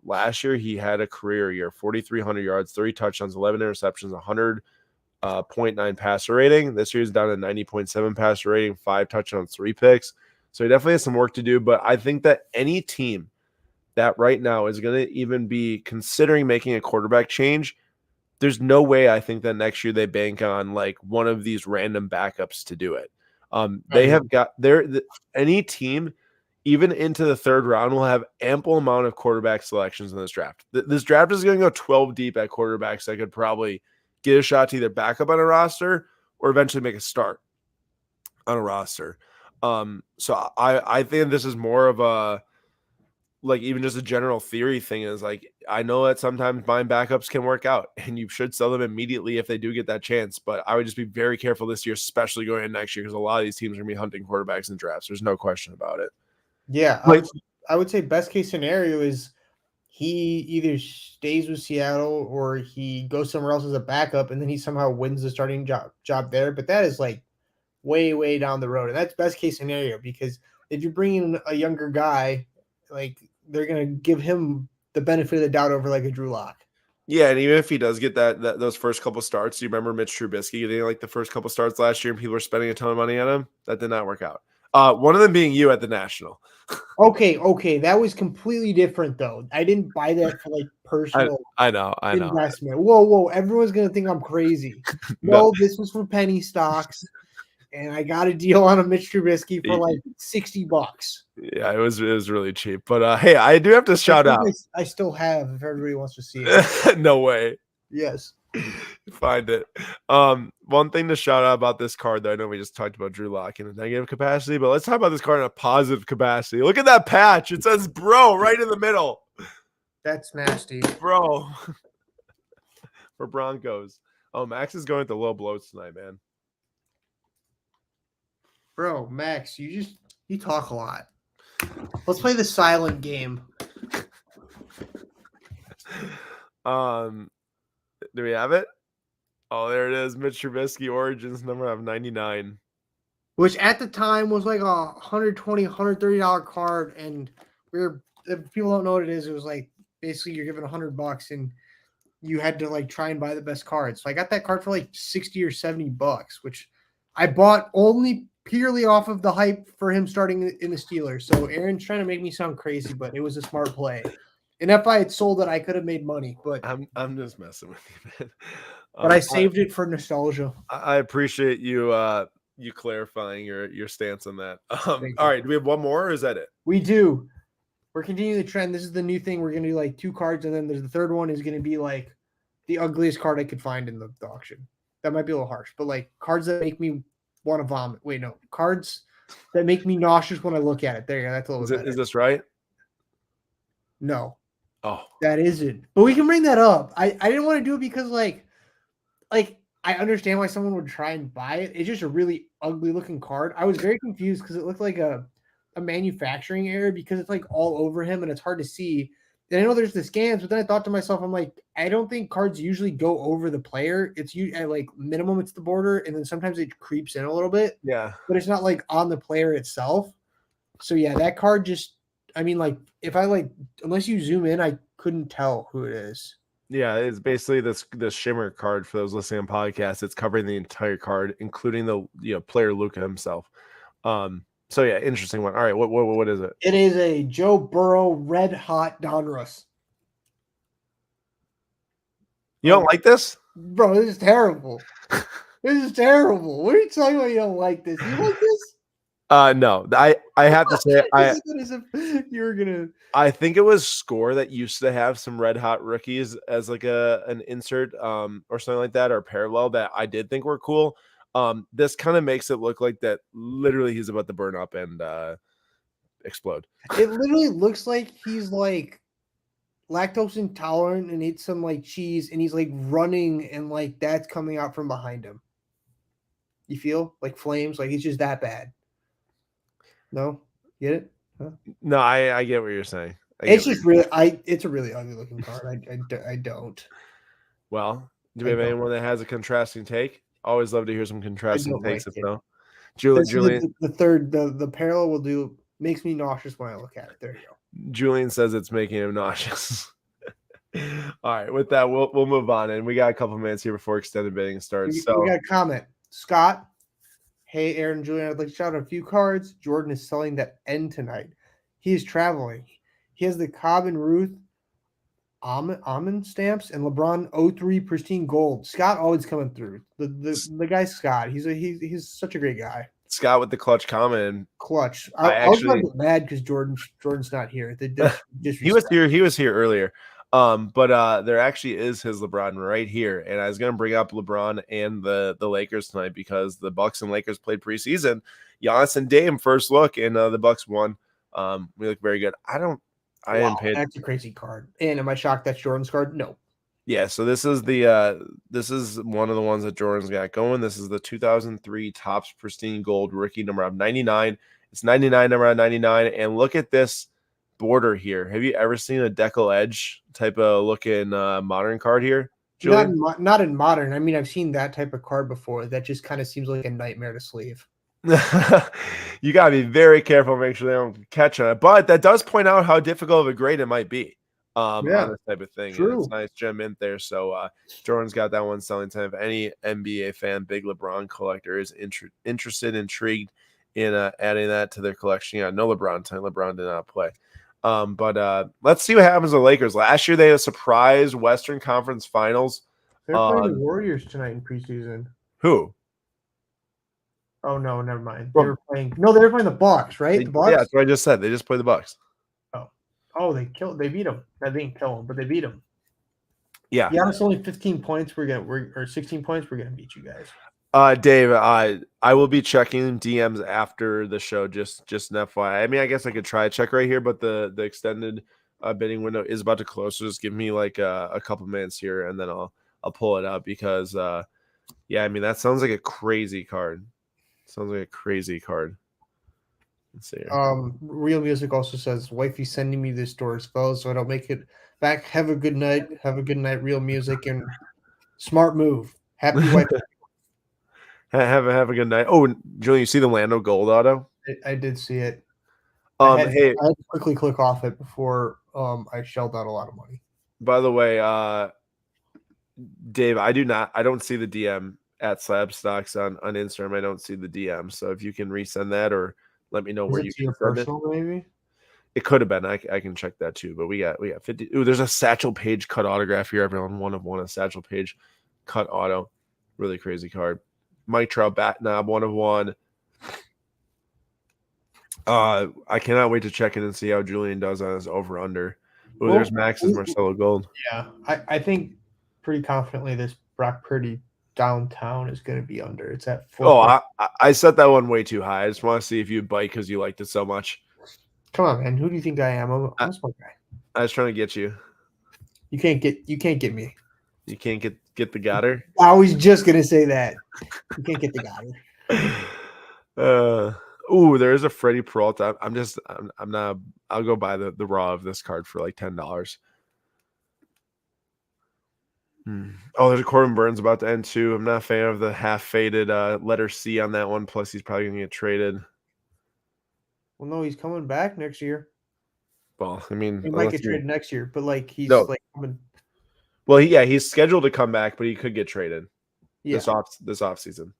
Speaker 1: last year he had a career year, 4,300 yards, 30 touchdowns, 11 interceptions, 100.9 passer rating. This year he's down to 90.7 passer rating, 5 touchdowns, 3 picks. So he definitely has some work to do. But I think that any team that right now is going to even be considering making a quarterback change, there's no way I think that next year they bank on like one of these random backups to do it. They have got any team, even into the third round, will have ample amount of quarterback selections in this draft. This draft is going to go 12 deep at quarterbacks that could probably get a shot to either back up on a roster or eventually make a start on a roster. So I think this is more of a, like, even just a general theory thing is like, I know that sometimes buying backups can work out and you should sell them immediately if they do get that chance. But I would just be very careful this year, especially going in next year, because a lot of these teams are going to be hunting quarterbacks in drafts. There's no question about it.
Speaker 2: Yeah, I would say best case scenario is he either stays with Seattle or he goes somewhere else as a backup and then he somehow wins the starting job there. But that is like way down the road. And that's best case scenario, because if you bring in a younger guy, like they're going to give him the benefit of the doubt over like a Drew Lock.
Speaker 1: Yeah, and even if he does get that those first couple starts, do you remember Mitch Trubisky getting like the first couple starts last year and people were spending a ton of money on him? That did not work out. One of them being you at the National.
Speaker 2: Okay, that was completely different though. I didn't buy that for like personal
Speaker 1: I know.
Speaker 2: investment. Whoa, everyone's gonna think I'm crazy. No, this was for penny stocks, and I got a deal on a Mitch Trubisky for like $60.
Speaker 1: Yeah, it was really cheap. But hey, I do have to shout out.
Speaker 2: I still have, if everybody wants to see it.
Speaker 1: No way.
Speaker 2: Yes.
Speaker 1: Find it. One thing to shout out about this card, though, I know we just talked about Drew Lock in a negative capacity, but let's talk about this card in a positive capacity. Look at that patch. It says bro right in the middle.
Speaker 2: That's nasty.
Speaker 1: Bro. For Broncos. Oh, Max is going with the low blows tonight, man.
Speaker 2: Bro, Max, you talk a lot. Let's play the silent game.
Speaker 1: Do we have it? Oh, there it is. Mitch Trubisky Origins number of 99.
Speaker 2: Which at the time was like a $120, $130 card. And if people don't know what it is, it was like basically you're given $100 and you had to like try and buy the best cards. So I got that card for like 60 or $70, which I bought only purely off of the hype for him starting in the Steelers. So Aaron's trying to make me sound crazy, but it was a smart play. And if I had sold it, I could have made money. But
Speaker 1: I'm just messing with you, man.
Speaker 2: But I saved it for nostalgia.
Speaker 1: I appreciate you you clarifying your stance on that. All right, do we have one more, or is that it?
Speaker 2: We do. We're continuing the trend. This is the new thing. We're gonna do like 2 cards, and then there's the third one is gonna be like the ugliest card I could find in the auction. That might be a little harsh, but like cards that make me want to vomit. Wait, no, cards that make me nauseous when I look at it. There you go. That's a little bit better.
Speaker 1: Is this right?
Speaker 2: No.
Speaker 1: Oh,
Speaker 2: that isn't. But we can bring that up. I didn't want to do it because like I understand why someone would try and buy it. It's just a really ugly looking card. I was very confused because it looked like a manufacturing error because it's like all over him and it's hard to see. And I know there's the scans, but then I thought to myself, I'm like, I don't think cards usually go over the player. It's at like minimum, it's the border, and then sometimes it creeps in a little bit.
Speaker 1: Yeah.
Speaker 2: But it's not like on the player itself. So yeah, that card just, I mean, like if I like, unless you zoom in, I couldn't tell who it is.
Speaker 1: Yeah, it's basically this shimmer card for those listening on podcasts. It's covering the entire card, including the player Luka himself. So yeah, interesting one. All right, what is it?
Speaker 2: It is a Joe Burrow Red Hot Donruss.
Speaker 1: You don't like this?
Speaker 2: Bro, this is terrible. This is terrible. What are you talking about? You don't like this? You like this?
Speaker 1: No. I have to say I think it was Score that used to have some red hot rookies as like an insert or something like that, or parallel that I did think were cool. This kind of makes it look like that literally he's about to burn up and explode.
Speaker 2: It literally looks like he's like lactose intolerant and eats some like cheese and he's like running and like that's coming out from behind him. You feel like flames, like he's just that bad. No, get it? Huh?
Speaker 1: No, I get what you're saying.
Speaker 2: It's just really, it's a really ugly looking card. I don't.
Speaker 1: Well, do we have anyone that has a contrasting take? Always love to hear some contrasting takes. If no, Julian,
Speaker 2: the parallel will do makes me nauseous when I look at it. There you go.
Speaker 1: Julian says it's making him nauseous. All right, with that, we'll move on, and we got a couple minutes here before extended bidding starts.
Speaker 2: We got a comment, Scott. Hey, Aaron and Julian, I'd like to shout out a few cards. Jordan is selling that N tonight. He is traveling. He has the Cobb and Ruth almond stamps and LeBron 03 pristine gold. Scott always coming through. The guy Scott. He's such a great guy.
Speaker 1: Scott with the clutch comment.
Speaker 2: Clutch.
Speaker 1: I
Speaker 2: was
Speaker 1: actually
Speaker 2: get mad because Jordan's not here.
Speaker 1: he was here. He was here earlier. But there actually is his LeBron right here, and I was gonna bring up LeBron and the Lakers tonight because the Bucks and Lakers played preseason. Giannis and Dame first look, and the Bucks won. We look very good.
Speaker 2: That's a crazy card. And am I shocked that's Jordan's card? No.
Speaker 1: Yeah, so this is one of the ones that Jordan's got going. This is the 2003 Topps Pristine Gold rookie number of 99. It's 99 number of 99, and look at this border here. Have you ever seen a decal edge type of looking modern card here, Julian?
Speaker 2: Not in modern. I mean, I've seen that type of card before. That just kind of seems like a nightmare to sleeve.
Speaker 1: You gotta be very careful, make sure they don't catch on it. But that does point out how difficult of a grade it might be. On this type of thing.
Speaker 2: True.
Speaker 1: It's nice gem in there. So Jordan's got that one selling time. If any NBA fan, big LeBron collector is interested, intrigued in adding that to their collection. Yeah, no LeBron tonight. LeBron did not play. But let's see what happens to the Lakers. Last year they had a surprise Western Conference Finals.
Speaker 2: They're playing the Warriors tonight in preseason.
Speaker 1: Who?
Speaker 2: Oh no, never mind. They were playing the Bucks, right? The Bucks?
Speaker 1: Yeah, that's what I just said. They just played the Bucks.
Speaker 2: Oh, they beat them. They didn't kill them, but they beat them.
Speaker 1: Yeah.
Speaker 2: Yeah, it's only 15 points. Or 16 points. We're gonna beat you guys.
Speaker 1: Dave, I will be checking DMs after the show. Just an FYI. I mean, I guess I could try a check right here, but the extended bidding window is about to close. So just give me like a couple minutes here, and then I'll pull it up because yeah, I mean that sounds like a crazy card. Sounds like a crazy card. Let's see here.
Speaker 2: Real Music also says, wifey sending me this door as well, so I'll make it back. Have a good night. Have a good night, Real Music, and smart move. Happy wife.
Speaker 1: Have a good night. Oh, Julian, you see the Lando Gold auto?
Speaker 2: I did see it.
Speaker 1: I
Speaker 2: had to quickly click off it before I shelled out a lot of money.
Speaker 1: By the way, Dave, I don't see the DM at Slab Stocks on Instagram. I don't see the DM. So if you can resend that or let me know where you can send it.
Speaker 2: Maybe
Speaker 1: it could have been. I can check that too. But we got 50. Ooh, there's a Satchel Paige cut autograph here. Everyone, 1 of 1, a Satchel Paige cut auto. Really crazy card. Mike Trout bat knob, 1 of 1. I cannot wait to check in and see how Julian does on his over under. Ooh, there's Max's Marcelo Gold.
Speaker 2: Yeah, I think pretty confidently this Brock Purdy downtown is going to be under. It's at 4.
Speaker 1: Oh, I set that one way too high. I just want to see if you bite because you liked it so much.
Speaker 2: Come on, man. Who do you think I am? I'm a smart guy.
Speaker 1: I was trying to get you.
Speaker 2: You can't get me.
Speaker 1: You can't get the Goddard.
Speaker 2: I was just gonna say that. You can't get the
Speaker 1: Goddard. Ooh, there is a Freddie Peralta. I'm not. I'll go buy the raw of this card for like $10. Oh, there's a Corbin Burns about to end too. I'm not a fan of the half faded letter C on that one. Plus, he's probably gonna get traded.
Speaker 2: Well, no, he's coming back next year.
Speaker 1: Well, I mean,
Speaker 2: he might get traded next year, but like he's like coming.
Speaker 1: Well, he's scheduled to come back, but he could get traded this off season.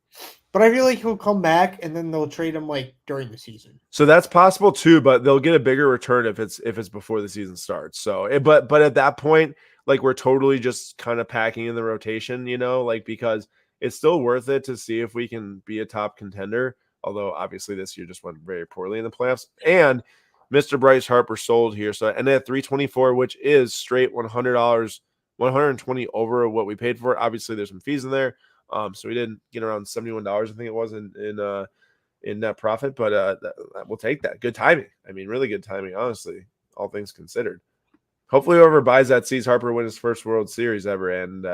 Speaker 2: But I feel like he'll come back and then they'll trade him like during the season.
Speaker 1: So that's possible too, but they'll get a bigger return if it's before the season starts. So, but at that point, like we're totally just kind of packing in the rotation, like because it's still worth it to see if we can be a top contender. Although obviously this year just went very poorly in the playoffs. And Mr. Bryce Harper sold here, so and at 324, which is straight $100, 120 over what we paid for. Obviously, there's some fees in there. So we didn't get around $71, I think it was in net profit, but we'll take that. Good timing. I mean, really good timing, honestly, all things considered. Hopefully, whoever buys that sees Harper win his first World Series ever and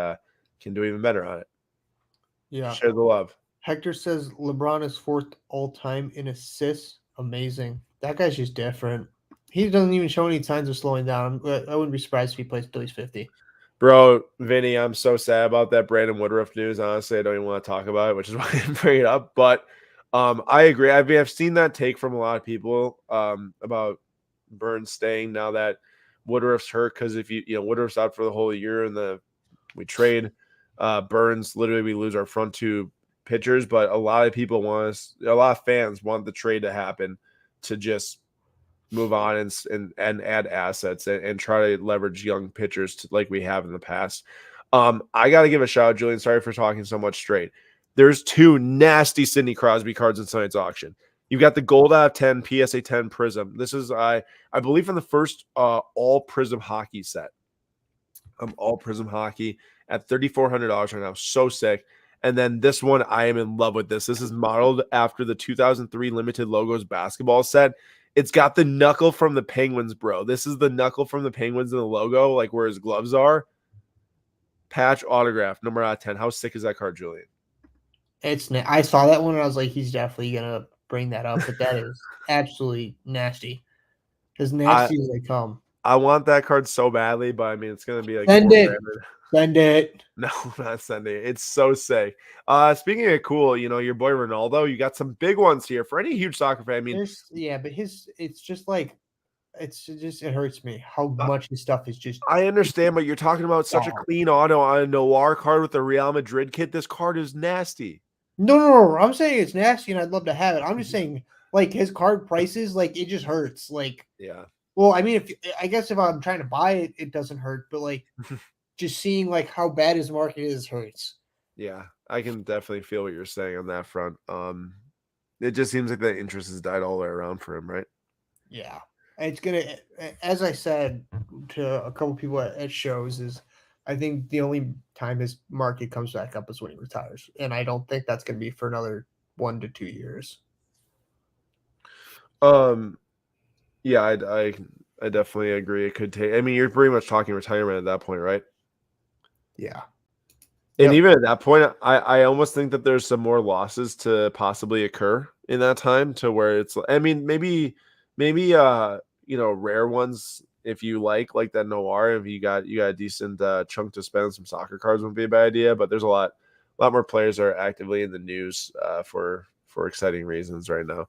Speaker 1: can do even better on it.
Speaker 2: Yeah.
Speaker 1: Share the love.
Speaker 2: Hector says LeBron is 4th all-time in assists. Amazing. That guy's just different. He doesn't even show any signs of slowing down. I wouldn't be surprised if he plays till he's 50.
Speaker 1: Bro, Vinny, I'm so sad about that Brandon Woodruff news. Honestly, I don't even want to talk about it, which is why I didn't bring it up. But I agree. I've seen that take from a lot of people about Burns staying now that Woodruff's hurt. Because if Woodruff's out for the whole year and we trade Burns, literally we lose our front 2 pitchers, but a lot of people a lot of fans want the trade to happen to just move on and add assets and try to leverage young pitchers like we have in the past. I got to give a shout out, Julian. Sorry for talking so much straight. There's 2 nasty Sidney Crosby cards in tonight's auction. You've got the gold out of 10 PSA 10 Prism. This is I believe from the first all Prism hockey set. All Prism hockey at $3,400 right now. So sick. And then this one, I am in love with this. This is modeled after the 2003 limited logos basketball set. It's got the knuckle from the Penguins, bro. This is the knuckle from the Penguins in the logo, like where his gloves are. Patch autograph, number out of 10. How sick is that card, Julian?
Speaker 2: I saw that one and I was like, he's definitely gonna bring that up, but that is absolutely nasty. As nasty as they come.
Speaker 1: I want that card so badly, but I mean, it's gonna be like
Speaker 2: Send it.
Speaker 1: No, not sending it. It's so sick. Speaking of cool, your boy Ronaldo, you got some big ones here for any huge soccer fan. I mean,
Speaker 2: but it's just like it hurts me how much his stuff is just.
Speaker 1: I understand, but you're talking about such a clean auto on a Noir card with the Real Madrid kit. This card is nasty.
Speaker 2: No. I'm saying it's nasty, and I'd love to have it. I'm just saying, like his card prices, like it just hurts. Like,
Speaker 1: yeah.
Speaker 2: Well, I mean, if I'm trying to buy it, it doesn't hurt, but like. Just seeing like how bad his market is hurts.
Speaker 1: Yeah, I can definitely feel what you're saying on that front. It just seems like the interest has died all the way around for him, right?
Speaker 2: Yeah, it's gonna, as I said to a couple people at shows, is I think the only time his market comes back up is when he retires, and I don't think that's gonna be for another 1 to 2 years.
Speaker 1: Yeah, I definitely agree. It could take. I mean, you're pretty much talking retirement at that point, right?
Speaker 2: Yeah.
Speaker 1: And even at that point, I almost think that there's some more losses to possibly occur in that time to where it's, I mean, maybe, rare ones if you like that Noir, if you got a decent chunk to spend on some soccer cards wouldn't be a bad idea, but there's a lot more players that are actively in the news for exciting reasons right now.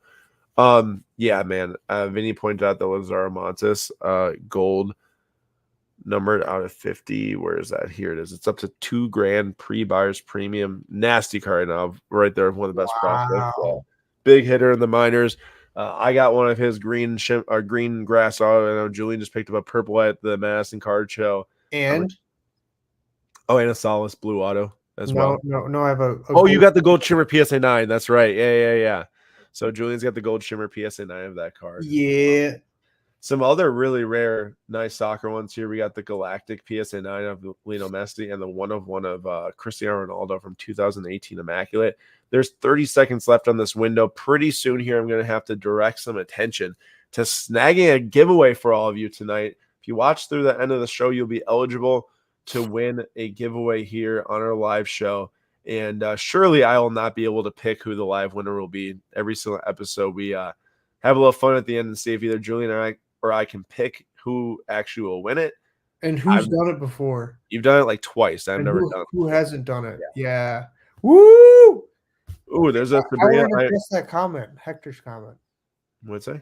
Speaker 1: Yeah, man. Vinny pointed out that Lazaro Montes, gold, numbered out of 50. Where is that? Here it is. It's up to $2,000 pre-buyers premium. Nasty card now, right there. One of the best prospects. Big hitter in the minors. I got one of his green grass auto. I know Julian just picked up a purple at the Madison Card Show.
Speaker 2: And
Speaker 1: and a Solace blue auto as well.
Speaker 2: No, I have a
Speaker 1: you got the gold shimmer PSA 9. That's right. Yeah. So Julian's got the gold shimmer PSA 9 of that card.
Speaker 2: Yeah.
Speaker 1: Some other really rare, nice soccer ones here. We got the Galactic PSA 9 of Lionel Messi and the 1/1 of Cristiano Ronaldo from 2018 Immaculate. There's 30 seconds left on this window. Pretty soon here, I'm going to have to direct some attention to snagging a giveaway for all of you tonight. If you watch through the end of the show, you'll be eligible to win a giveaway here on our live show. And surely I will not be able to pick who the live winner will be. Every single episode, we have a little fun at the end and see if either Julian or I can pick who actually will win it.
Speaker 2: And who's done it before?
Speaker 1: You've done it like twice. I've never done it.
Speaker 2: Who hasn't done it? Yeah. Woo!
Speaker 1: Ooh, there's a
Speaker 2: Sabrina. I missed that comment. Hector's comment.
Speaker 1: What'd it say?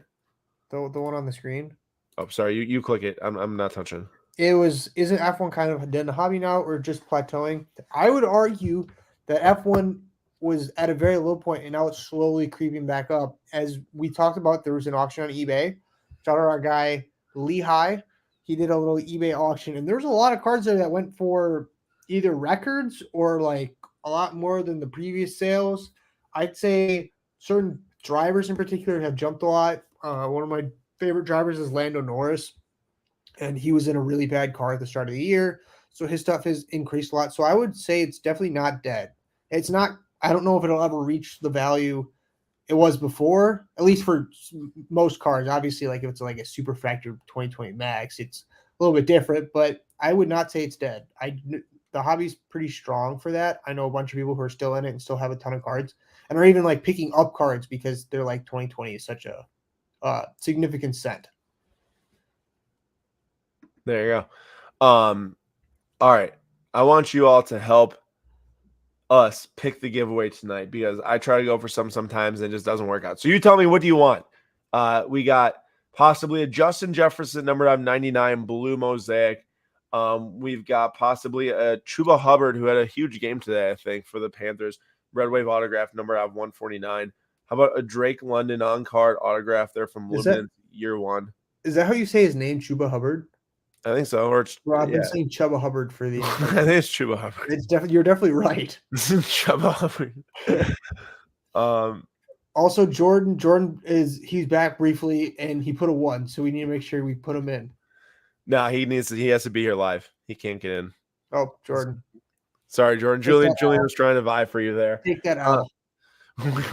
Speaker 2: The one on the screen.
Speaker 1: Oh, sorry. You click it. I'm not touching.
Speaker 2: Isn't F1 kind of dead in a hobby now or just plateauing? I would argue that F1 was at a very low point and now it's slowly creeping back up. As we talked about, there was an auction on eBay. Shout out our guy Lehigh. He did a little eBay auction, and there's a lot of cards there that went for either records or like a lot more than the previous sales. I'd say certain drivers in particular have jumped a lot. One of my favorite drivers is Lando Norris, and he was in a really bad car at the start of the year, so his stuff has increased a lot. So I would say it's definitely not dead. It's not. I don't know if it'll ever reach the value it was before, at least for most cars. Obviously, like if it's like a super factor 2020 Max, it's a little bit different, but I would not say it's dead. The hobby's pretty strong for that. I know a bunch of people who are still in it and still have a ton of cards and are even like picking up cards because they're like 2020 is such a significant set.
Speaker 1: There you go. All right. I want you all to help us pick the giveaway tonight because I try to go for sometimes and it just doesn't work out. So you tell me, what do you want? We got possibly a Justin Jefferson number out of 99 blue mosaic. We've got possibly a Chuba Hubbard who had a huge game today, I think, for the Panthers. Red Wave autograph, number out of 149. How about a Drake London on-card autograph there from Luminance year 1?
Speaker 2: Is that how you say his name, Chuba Hubbard?
Speaker 1: I think so. Or
Speaker 2: Well, I've been saying Chuba Hubbard for the
Speaker 1: I
Speaker 2: entire
Speaker 1: think it's Chuba Hubbard.
Speaker 2: It's definitely you're definitely right.
Speaker 1: Chuba Hubbard.
Speaker 2: Also, Jordan he's back briefly and he put a 1, so we need to make sure we put him in.
Speaker 1: No, he has to be here live. He can't get in.
Speaker 2: Oh, Jordan.
Speaker 1: Sorry, Jordan. Julian was trying to vie for you there.
Speaker 2: Take that out.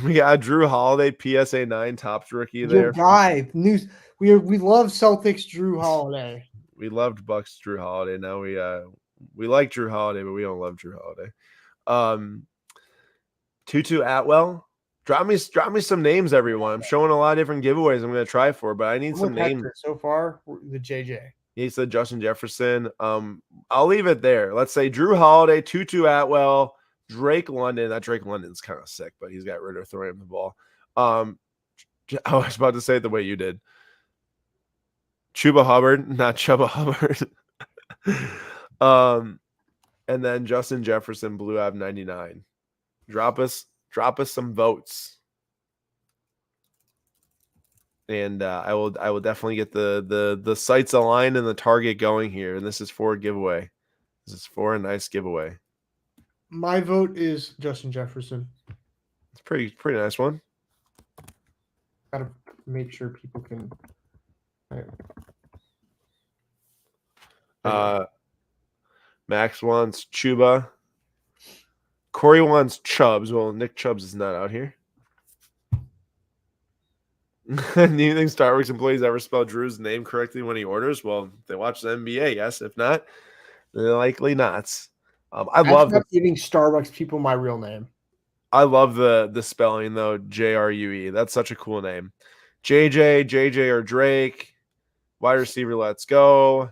Speaker 1: We got Drew Holiday, PSA 9 Topps rookie there.
Speaker 2: Your guy. News. We love Celtics Drew Holiday.
Speaker 1: We loved Bucks Drew Holiday. Now we like Drew Holiday, but we don't love Drew Holiday. Tutu Atwell. Drop me some names, everyone. I'm showing a lot of different giveaways I'm going to try for, but I need some names.
Speaker 2: So far, the JJ.
Speaker 1: He said Justin Jefferson. I'll leave it there. Let's say Drew Holiday, Tutu Atwell, Drake London. That Drake London's kind of sick, but he's got rid of throwing him the ball. I was about to say it the way you did. Chuba Hubbard, not Chuba Hubbard. And then Justin Jefferson, Blue Ave 99. Drop us some votes. And I will definitely get the sights aligned and the target going here. And this is for a giveaway. This is for a nice giveaway.
Speaker 2: My vote is Justin Jefferson.
Speaker 1: It's pretty nice one.
Speaker 2: Gotta make sure people can.
Speaker 1: Max wants Chuba. Corey wants Chubbs. Well, Nick Chubbs is not out here. Do you think Starbucks employees ever spell Drew's name correctly when he orders? Well, they watch the NBA, yes. If not, they're likely not. I love
Speaker 2: giving Starbucks people my real name.
Speaker 1: I love the spelling though. JRUE. That's such a cool name. JJ or Drake. Wide receiver. Let's go.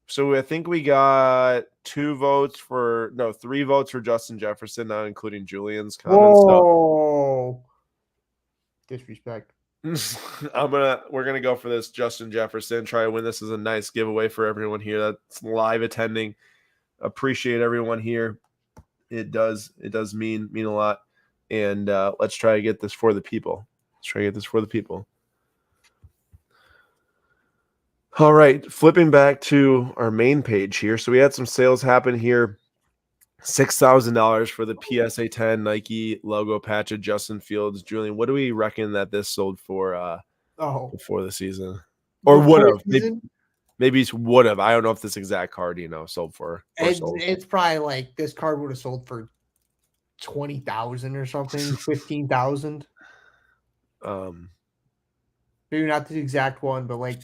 Speaker 1: So I think we got 3 votes for Justin Jefferson, not including Julian's comments.
Speaker 2: Whoa. Disrespect.
Speaker 1: We're gonna go for this Justin Jefferson. Try to win this as a nice giveaway for everyone here that's live attending. Appreciate everyone here. It does mean a lot. And let's try to get this for the people. All right, flipping back to our main page here. So we had some sales happen here. $6,000 for the PSA 10 Nike logo patch of Justin Fields. Julian, what do we reckon that this sold for before the season? Or would have. Maybe it would have. I don't know if this exact card, sold for.
Speaker 2: It's probably like this card would have sold for 20,000 or something, 15,000. Maybe not the exact one, but like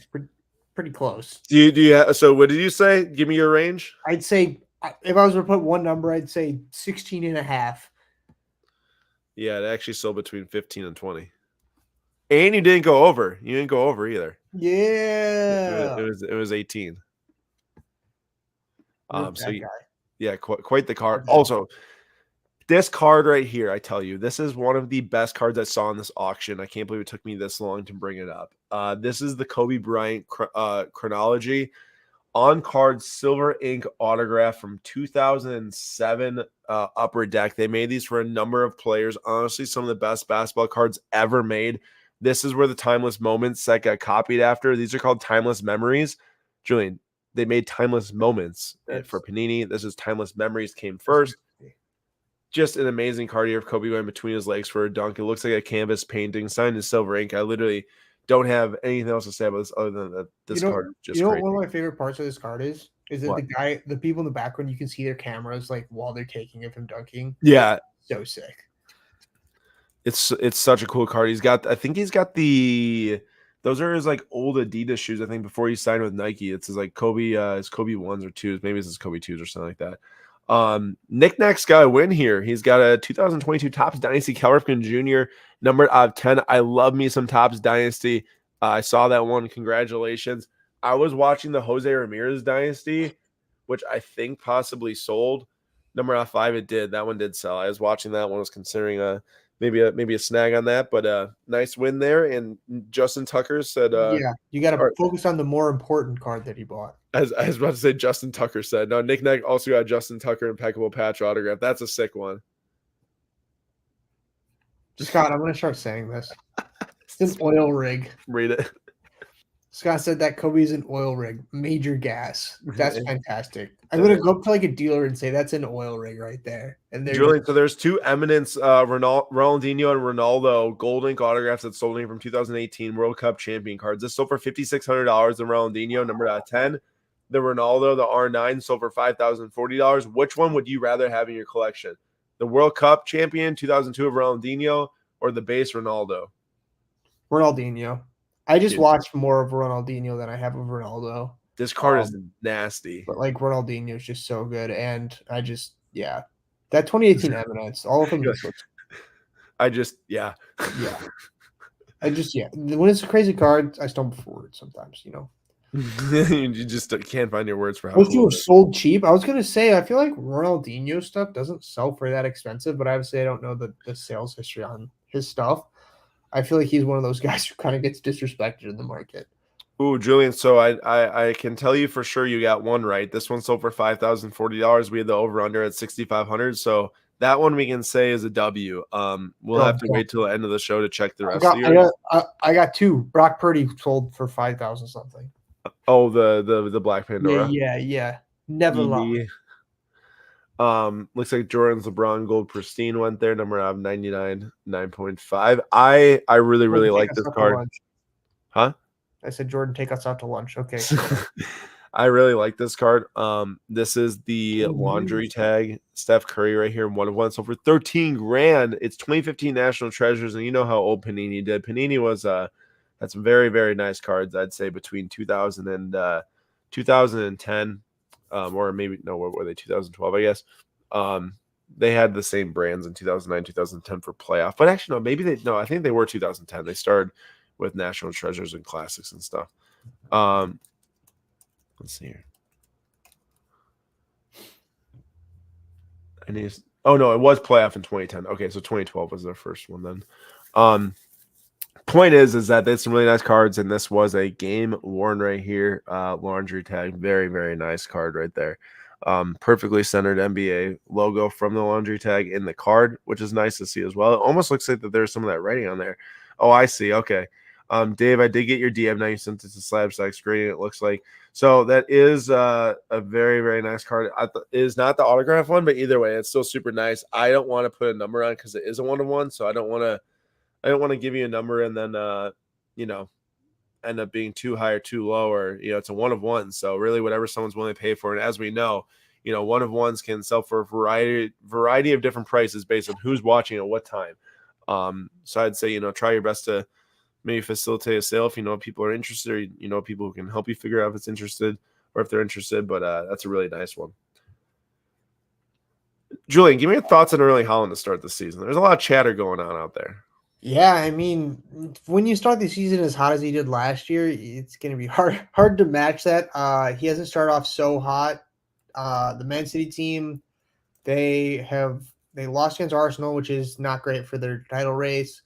Speaker 2: pretty close.
Speaker 1: So what did you say? Give me your range.
Speaker 2: I'd say if I was to put one number, I'd say 16.5.
Speaker 1: Yeah, it actually sold between 15 and 20. And you didn't go over. You didn't go over either.
Speaker 2: Yeah.
Speaker 1: It was 18. Quite the card. Also, this card right here, I tell you, this is one of the best cards I saw in this auction. I can't believe it took me this long to bring it up. This is the Kobe Bryant chronology on card silver ink autograph from 2007 Upper Deck. They made these for a number of players. Honestly, some of the best basketball cards ever made. This is where the timeless moments that got copied after. These are called timeless memories. Julian, they made timeless moments for Panini. This is timeless memories came first. Just an amazing card here of Kobe going between his legs for a dunk. It looks like a canvas painting signed in silver ink. I literally don't have anything else to say about this other than that this card just crazy.
Speaker 2: One of my favorite parts of this card is that the people in the background, you can see their cameras like while they're taking of him dunking.
Speaker 1: Yeah.
Speaker 2: So sick.
Speaker 1: It's such a cool card. He's got those are his like old Adidas shoes, I think, before he signed with Nike. It's his like Kobe, his Kobe 1s or 2s. Maybe it's his Kobe 2s or something like that. Nick Nack's got a win here. He's got a 2022 Topps Dynasty Cal Ripken Jr. numbered out of 10. I love me some Topps Dynasty. I saw that one. Congratulations. I was watching the Jose Ramirez Dynasty, which I think possibly sold. Number out of 5, it did. That one did sell. I was watching that one. I was considering maybe a snag on that, but nice win there. And Justin Tucker said,
Speaker 2: you got to focus on the more important card that he bought.
Speaker 1: As I was about to say, Justin Tucker said, no, Nick Nack also got Justin Tucker impeccable patch autograph. That's a sick one.
Speaker 2: Scott, I'm gonna start saying this. It's an oil rig.
Speaker 1: Read it.
Speaker 2: Scott said that Kobe's an oil rig, major gas. That's fantastic. I'm gonna go up to like a dealer and say that's an oil rig right there. And they're
Speaker 1: Julian, so there's two eminence, Ronaldinho and Ronaldo gold ink autographs that sold in from 2018 World Cup champion cards. This sold for $5,600. The Ronaldinho numbered out of 10. The Ronaldo, the R9, sold for $5,040. Which one would you rather have in your collection? The World Cup champion 2002 of Ronaldinho or the base Ronaldo?
Speaker 2: Ronaldinho. I just
Speaker 1: Dude.
Speaker 2: watched more of Ronaldinho than I have of Ronaldo.
Speaker 1: This card is nasty.
Speaker 2: But like Ronaldinho is just so good. And I just, yeah. That 2018 Eminence, all of them just looks.
Speaker 1: I just, yeah.
Speaker 2: Yeah. When it's a crazy card, I stumble forward sometimes, you know.
Speaker 1: You just can't find your words for how
Speaker 2: Those two
Speaker 1: cool
Speaker 2: are sold cheap. I was gonna say I feel like Ronaldinho stuff doesn't sell for that expensive, but obviously I don't know the sales history on his stuff. I feel like he's one of those guys who kind of gets disrespected in the market.
Speaker 1: Ooh, Julian. So I can tell you for sure you got one right. This one sold for $5,040. We had the over under at 6,500. So that one we can say is a W. We'll have to wait till the end of the show to check the rest of the year.
Speaker 2: I got two. Brock Purdy sold for 5,000 something.
Speaker 1: Oh, the Black Pandora.
Speaker 2: Yeah. Never lied.
Speaker 1: Looks like Jordan's LeBron Gold Pristine went there, number of 99.9.5. I really like this card. Huh?
Speaker 2: I said, Jordan, take us out to lunch. Okay.
Speaker 1: I really like this card. This is the laundry tag. Steph Curry right here, 1 of 1. So for 13 grand, it's 2015 National Treasures, and you know how old Panini did. Panini was had some very, very nice cards, I'd say, between 2000 and 2010. Or maybe, no, what were they, 2012, I guess. They had the same brands in 2009, 2010 for playoff. But actually, no, I think they were 2010. They started with National Treasures and Classics and stuff. Let's see here. Oh, no, it was playoff in 2010. Okay, so 2012 was their first one then. Point is that there's some really nice cards, and this was a game worn right here. Laundry tag, very, very nice card right there. Perfectly centered NBA logo from the laundry tag in the card, which is nice to see as well. It almost looks like that there's some of that writing on there. Oh, I see. Okay. Dave, I did get your DM now. You sent it to Slab Stacks Grading, it looks like. So that is a very, very nice card. It is not the autograph one, but either way, it's still super nice. I don't want to put a number on because it is a 1-of-1, so I don't want to give you a number and then end up being too high or too low, or it's a 1-of-1. So really whatever someone's willing to pay for. And as we know, 1-of-1s can sell for a variety of different prices based on who's watching at what time. So I'd say, try your best to maybe facilitate a sale if you know people are interested, or people who can help you figure out if it's interested or if they're interested. But that's a really nice one. Julian, give me your thoughts on Erling Haaland to start the season. There's a lot of chatter going on out there.
Speaker 2: Yeah, I mean, when you start the season as hot as he did last year, it's going to be hard to match that. He hasn't started off so hot. The Man City team, they lost against Arsenal, which is not great for their title race.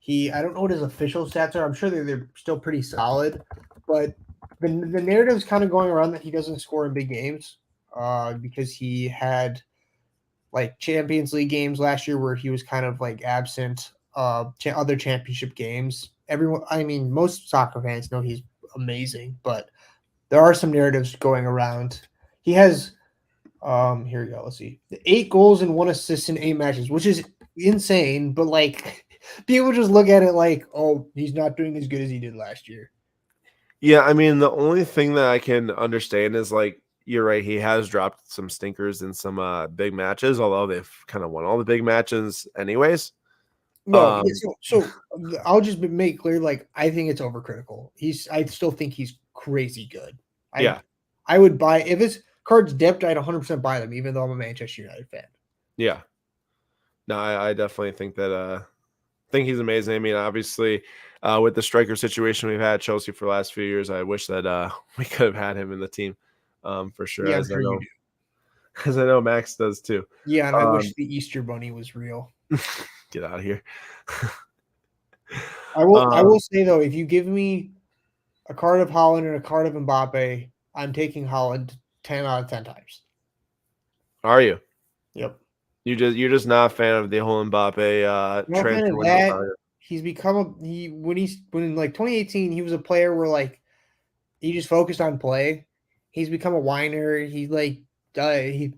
Speaker 2: I don't know what his official stats are. I'm sure they're still pretty solid, but the narrative's kind of going around that he doesn't score in big games because he had like Champions League games last year where he was kind of like absent. Other championship games. Most soccer fans know he's amazing, but there are some narratives going around. He has, here we go. Let's see, 8 goals and 1 assist in 8 matches, which is insane. But like, people just look at it like, oh, he's not doing as good as he did last year.
Speaker 1: Yeah, I mean, the only thing that I can understand is like, you're right. He has dropped some stinkers in some big matches, although they've kind of won all the big matches anyways.
Speaker 2: No, so I'll just make clear, like, I think it's overcritical. I still think he's crazy good. I would buy, if his cards dipped, I'd 100% buy them, even though I'm a Manchester United fan.
Speaker 1: Yeah. No, I definitely think that think he's amazing. I mean, obviously, with the striker situation we've had at Chelsea for the last few years, I wish that we could have had him in the team for sure.
Speaker 2: Yeah,
Speaker 1: as I know Max does too.
Speaker 2: Yeah, and I wish the Easter Bunny was real.
Speaker 1: Get out of here.
Speaker 2: I will say though, if you give me a card of Haaland and a card of Mbappe, I'm taking Haaland 10 out of 10 times.
Speaker 1: Are you?
Speaker 2: Yep.
Speaker 1: You're just not a fan of the whole Mbappe
Speaker 2: Not a fan
Speaker 1: transfer
Speaker 2: of
Speaker 1: window.
Speaker 2: that. He's become when in like 2018 he was a player where like he just focused on play. He's become a whiner. He's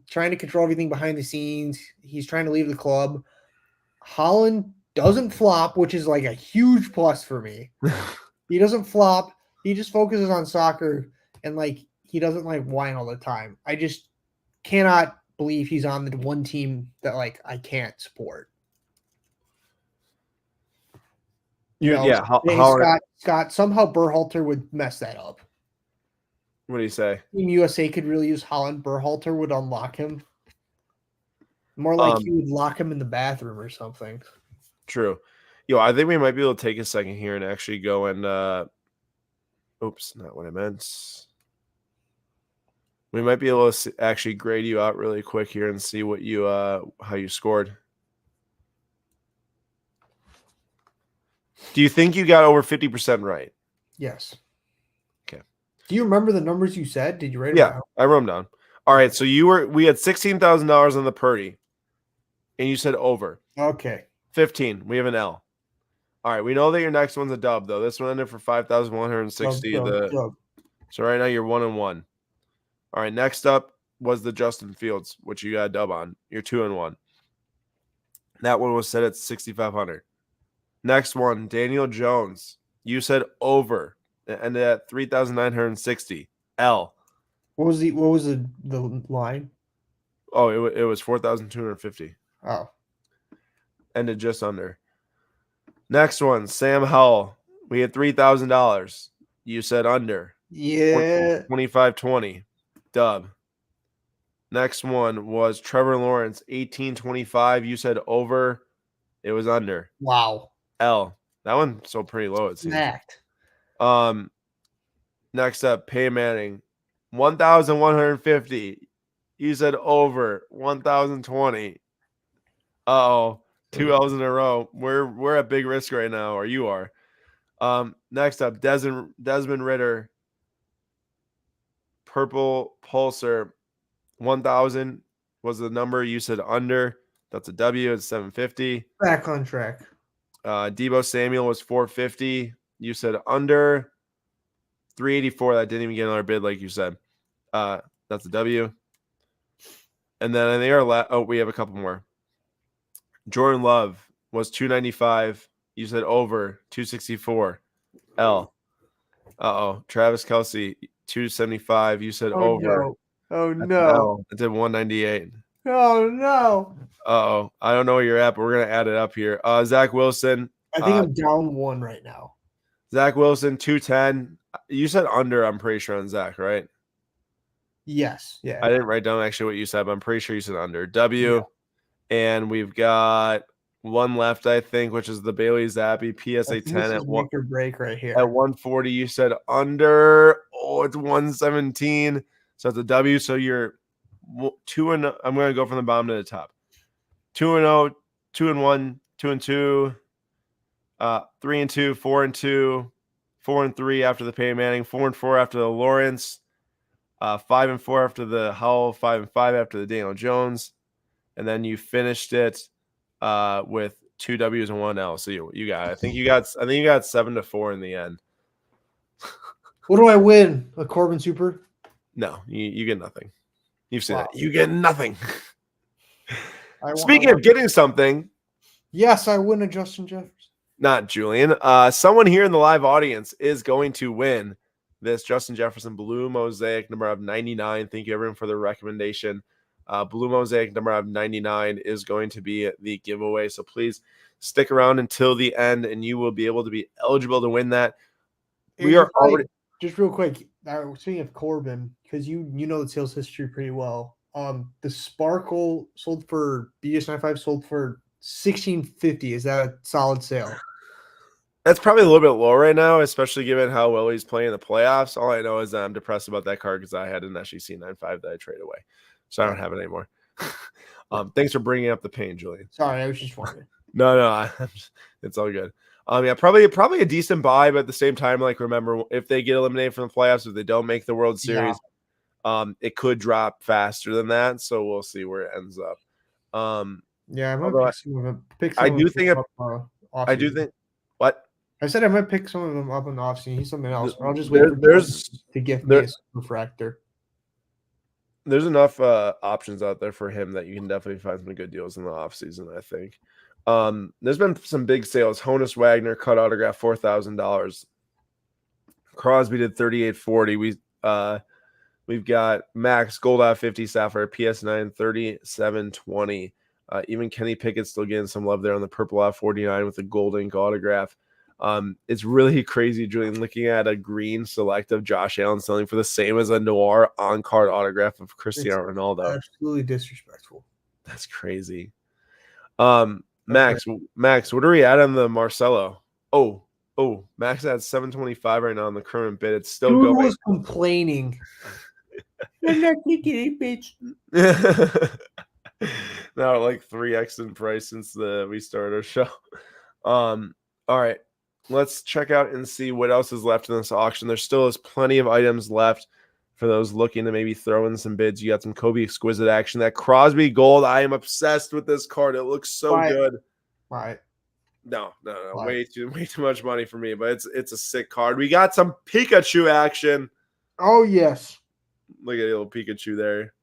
Speaker 2: trying to control everything behind the scenes. He's trying to leave the club. Holland doesn't flop, which is like a huge plus for me. He doesn't flop. He just focuses on soccer and like he doesn't like whine all the time. I just cannot believe he's on the one team that like I can't support.
Speaker 1: Yeah,
Speaker 2: Scott, somehow Berhalter would mess that up.
Speaker 1: What do you say?
Speaker 2: Team USA could really use Holland. Berhalter would unlock him. More like he would lock him in the bathroom or something.
Speaker 1: True. I think we might be able to take a second here and actually go and oops, not what I meant. We might be able to actually grade you out really quick here and see what you how you scored. Do you think you got over 50% right?
Speaker 2: Yes.
Speaker 1: Okay.
Speaker 2: Do you remember the numbers you said? Did you write them down?
Speaker 1: I wrote them down. All right, so we had $16,000 on the Purdy, and you said over.
Speaker 2: Okay.
Speaker 1: 15. We have an L. All right, we know that your next one's a dub though. This one ended for 5,160. So right now you're 1-1. All right, next up was the Justin Fields, which you got a dub on. You're 2-1. That one was set at 6,500. Next one, Daniel Jones. You said over. It ended at 3,960. L.
Speaker 2: What was the line?
Speaker 1: Oh, it was 4,250.
Speaker 2: Oh.
Speaker 1: Ended just under. Next one, Sam Howell. We had $3,000. You said under.
Speaker 2: Yeah.
Speaker 1: 2520. Dub. Next one was Trevor Lawrence, 1825. You said over. It was under.
Speaker 2: Wow.
Speaker 1: L. That one's so pretty low, it seems.
Speaker 2: Smacked.
Speaker 1: Next up, Peyton Manning, 1,150. You said over. 1,020. Uh-oh. 2 L's in a row. We're at big risk right now, or you are. Next up, Desmond Ritter, Purple Pulsar, 1,000 was the number. You said under. That's a W. It's 750.
Speaker 2: Back on track.
Speaker 1: Debo Samuel was 450. You said under. 384. That didn't even get another bid, like you said. That's a W. And then I think we have a couple more. Jordan Love was 295. You said over. 264. L. Travis Kelce, 275. You said over.
Speaker 2: No. Oh
Speaker 1: That's
Speaker 2: no.
Speaker 1: L. It did 198.
Speaker 2: Oh no.
Speaker 1: I don't know where you're at, but we're gonna add it up here. Zach Wilson.
Speaker 2: I think I'm down 1 right now.
Speaker 1: Zach Wilson, 210. You said under, I'm pretty sure, on Zach, right?
Speaker 2: Yes. Yeah.
Speaker 1: I didn't write down actually what you said, but I'm pretty sure you said under. W.
Speaker 2: Yeah.
Speaker 1: And we've got one left, I think, which is the Bailey Zappi PSA 10 at one.
Speaker 2: Make or break right here.
Speaker 1: At 140, you said under. Oh, it's 117. So it's a W. So you're 2-0. I'm going to go from the bottom to the top. 2-0, 2-1, 2-2, 3-2, 4-2, 4-3 after the Peyton Manning, 4-4 after the Lawrence, 5-4 after the Howell, 5-5 after the Daniel Jones, and then you finished it with 2 W's and 1 L. So you got. I think you got 7-4 in the end.
Speaker 2: What do I win? A Corbin Super?
Speaker 1: No, you get nothing. You've seen it. You get nothing.
Speaker 2: Speaking
Speaker 1: of getting something,
Speaker 2: yes, I win a Justin Jefferson.
Speaker 1: Not Julian. Someone here in the live audience is going to win this Justin Jefferson Blue Mosaic number of 99. Thank you, everyone, for the recommendation. Blue Mosaic number of 99 is going to be the giveaway. So please stick around until the end, and you will be able to be eligible to win that. We are already
Speaker 2: just real quick. Speaking of Corbin, because you know the sales history pretty well. The Sparkle sold for BS95 sold for $1,650. Is that a solid sale?
Speaker 1: That's probably a little bit low right now, especially given how well he's playing in the playoffs. All I know is that I'm depressed about that card because I had an SEC 9.5 that I traded away, so I don't have it anymore. Thanks for bringing up the pain, Julian.
Speaker 2: Sorry, I was just wondering.
Speaker 1: No, it's all good. Yeah, probably a decent buy, but at the same time, like, remember, if they get eliminated from the playoffs, if they don't make the World Series, it could drop faster than that. So we'll see where it ends up.
Speaker 2: Yeah, I'm gonna
Speaker 1: Although
Speaker 2: pick some of them. Pick
Speaker 1: I
Speaker 2: some of
Speaker 1: do
Speaker 2: them
Speaker 1: think
Speaker 2: up off
Speaker 1: I do
Speaker 2: season.
Speaker 1: think what
Speaker 2: I said I'm gonna pick some of them up in the off season. He's something else, but I'll just wait
Speaker 1: there,
Speaker 2: for Julian
Speaker 1: there's
Speaker 2: to gift me
Speaker 1: there
Speaker 2: a refractor.
Speaker 1: there's enough options out there for him that you can definitely find some good deals in the offseason, I think. There's been some big sales. Honus Wagner cut autograph $4,000. Crosby did 38.40. We've got Max Gold out 50 Sapphire PS9 37.20. Even Kenny Pickett still getting some love there on the purple out 49 with the gold ink autograph. It's really crazy, Julian, looking at a green select of Josh Allen selling for the same as a noir on-card autograph of Cristiano Ronaldo.
Speaker 2: Absolutely disrespectful.
Speaker 1: That's crazy.
Speaker 2: Okay.
Speaker 1: Max, what are we at on the Marcelo? Oh, Max at 725 right now on the current bid. It's still
Speaker 2: Dude
Speaker 1: going.
Speaker 2: was complaining. I'm not taking it, bitch.
Speaker 1: Now like 3x in price since we started our show. All right, let's check out and see what else is left in this auction. There still is plenty of items left for those looking to maybe throw in some bids. You got some Kobe Exquisite action. That Crosby gold, I am obsessed with this card. It looks so good.
Speaker 2: Right.
Speaker 1: No. Way too much money for me, but it's a sick card. We got some Pikachu action.
Speaker 2: Oh yes.
Speaker 1: Look at the little Pikachu there.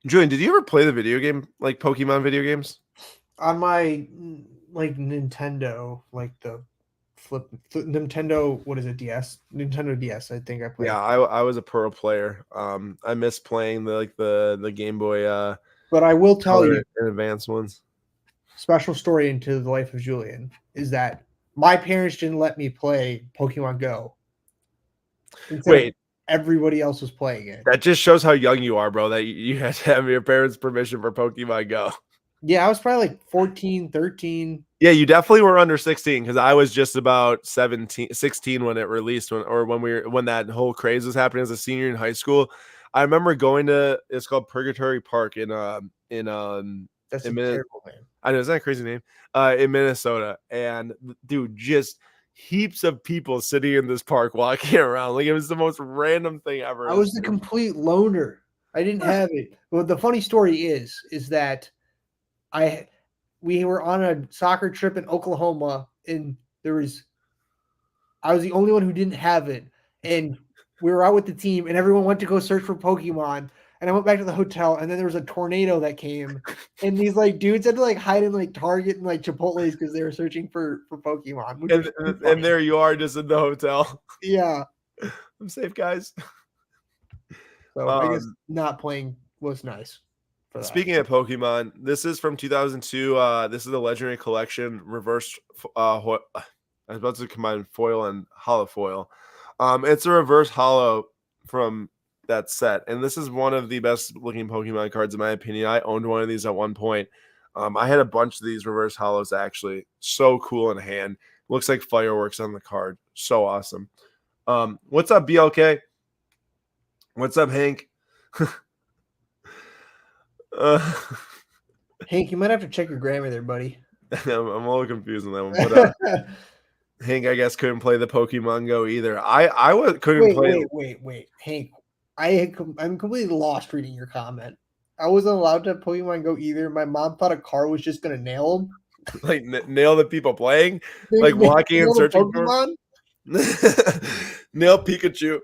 Speaker 1: Julian, did you ever play the video game, like Pokemon video games?
Speaker 2: On my like Nintendo, like the Nintendo, what is it, DS? Nintendo DS, I think I played.
Speaker 1: Yeah, I was a pro player. I miss playing the Game Boy
Speaker 2: but I will tell
Speaker 1: Color
Speaker 2: you,
Speaker 1: and advanced ones.
Speaker 2: special story into the life of Julian is that my parents didn't let me play Pokemon Go.
Speaker 1: Wait,
Speaker 2: everybody else was playing it.
Speaker 1: That just shows how young you are, bro, that you had to have your parents' permission for Pokemon Go.
Speaker 2: Yeah, I was probably like 14, 13.
Speaker 1: Yeah, you definitely were under 16 because I was just about 16 when it released, when that whole craze was happening as a senior in high school. I remember going to, it's called Purgatory Park in
Speaker 2: That's
Speaker 1: in
Speaker 2: a terrible name.
Speaker 1: I know, isn't that a crazy name? In Minnesota. And dude, just heaps of people sitting in this park walking around. Like it was the most random thing ever.
Speaker 2: I was the complete loner. I didn't have it. Well, the funny story is that we were on a soccer trip in Oklahoma, and I was the only one who didn't have it, and we were out with the team, and everyone went to go search for Pokemon, and I went back to the hotel, and then there was a tornado that came, and these like dudes had to like hide in like Target and like Chipotle's because they were searching for Pokemon.
Speaker 1: And there you are, just in the hotel.
Speaker 2: Yeah,
Speaker 1: I'm safe, guys.
Speaker 2: so I guess not playing was nice.
Speaker 1: Speaking of Pokemon, this is from 2002. This is the Legendary Collection reverse. I was about to combine foil and hollow foil. It's a reverse hollow from that set, and this is one of the best looking Pokemon cards in my opinion. I owned one of these at one point. I had a bunch of these reverse hollows actually. So cool in hand. Looks like fireworks on the card. So awesome. What's up, BLK? What's up, Hank?
Speaker 2: Hank, you might have to check your grammar there, buddy.
Speaker 1: I'm a little confused on that one, but Hank, I guess, couldn't play the Pokemon Go either. Couldn't play.
Speaker 2: Wait, Hank, I'm completely lost reading your comment. I wasn't allowed to Pokemon Go either. My mom thought a car was just gonna nail him.
Speaker 1: Like nail the people playing, like walking and searching for him. Nail Pikachu.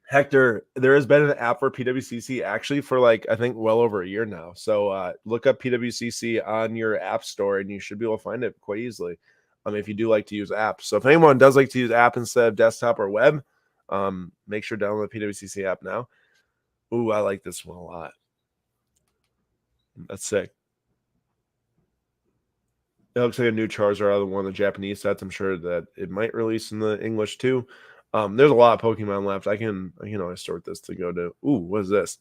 Speaker 1: Hector, there has been an app for PWCC actually for like I think well over a year now. So look up PWCC on your app store and you should be able to find it quite easily. If you do like to use apps. So if anyone does like to use app instead of desktop or web, make sure to download the PWCC app now. Ooh, I like this one a lot. That's sick. It looks like a new Charizard out of one of the Japanese sets. I'm sure that it might release in the English too. There's a lot of Pokemon left. I can always sort this to go to. Ooh, what is this?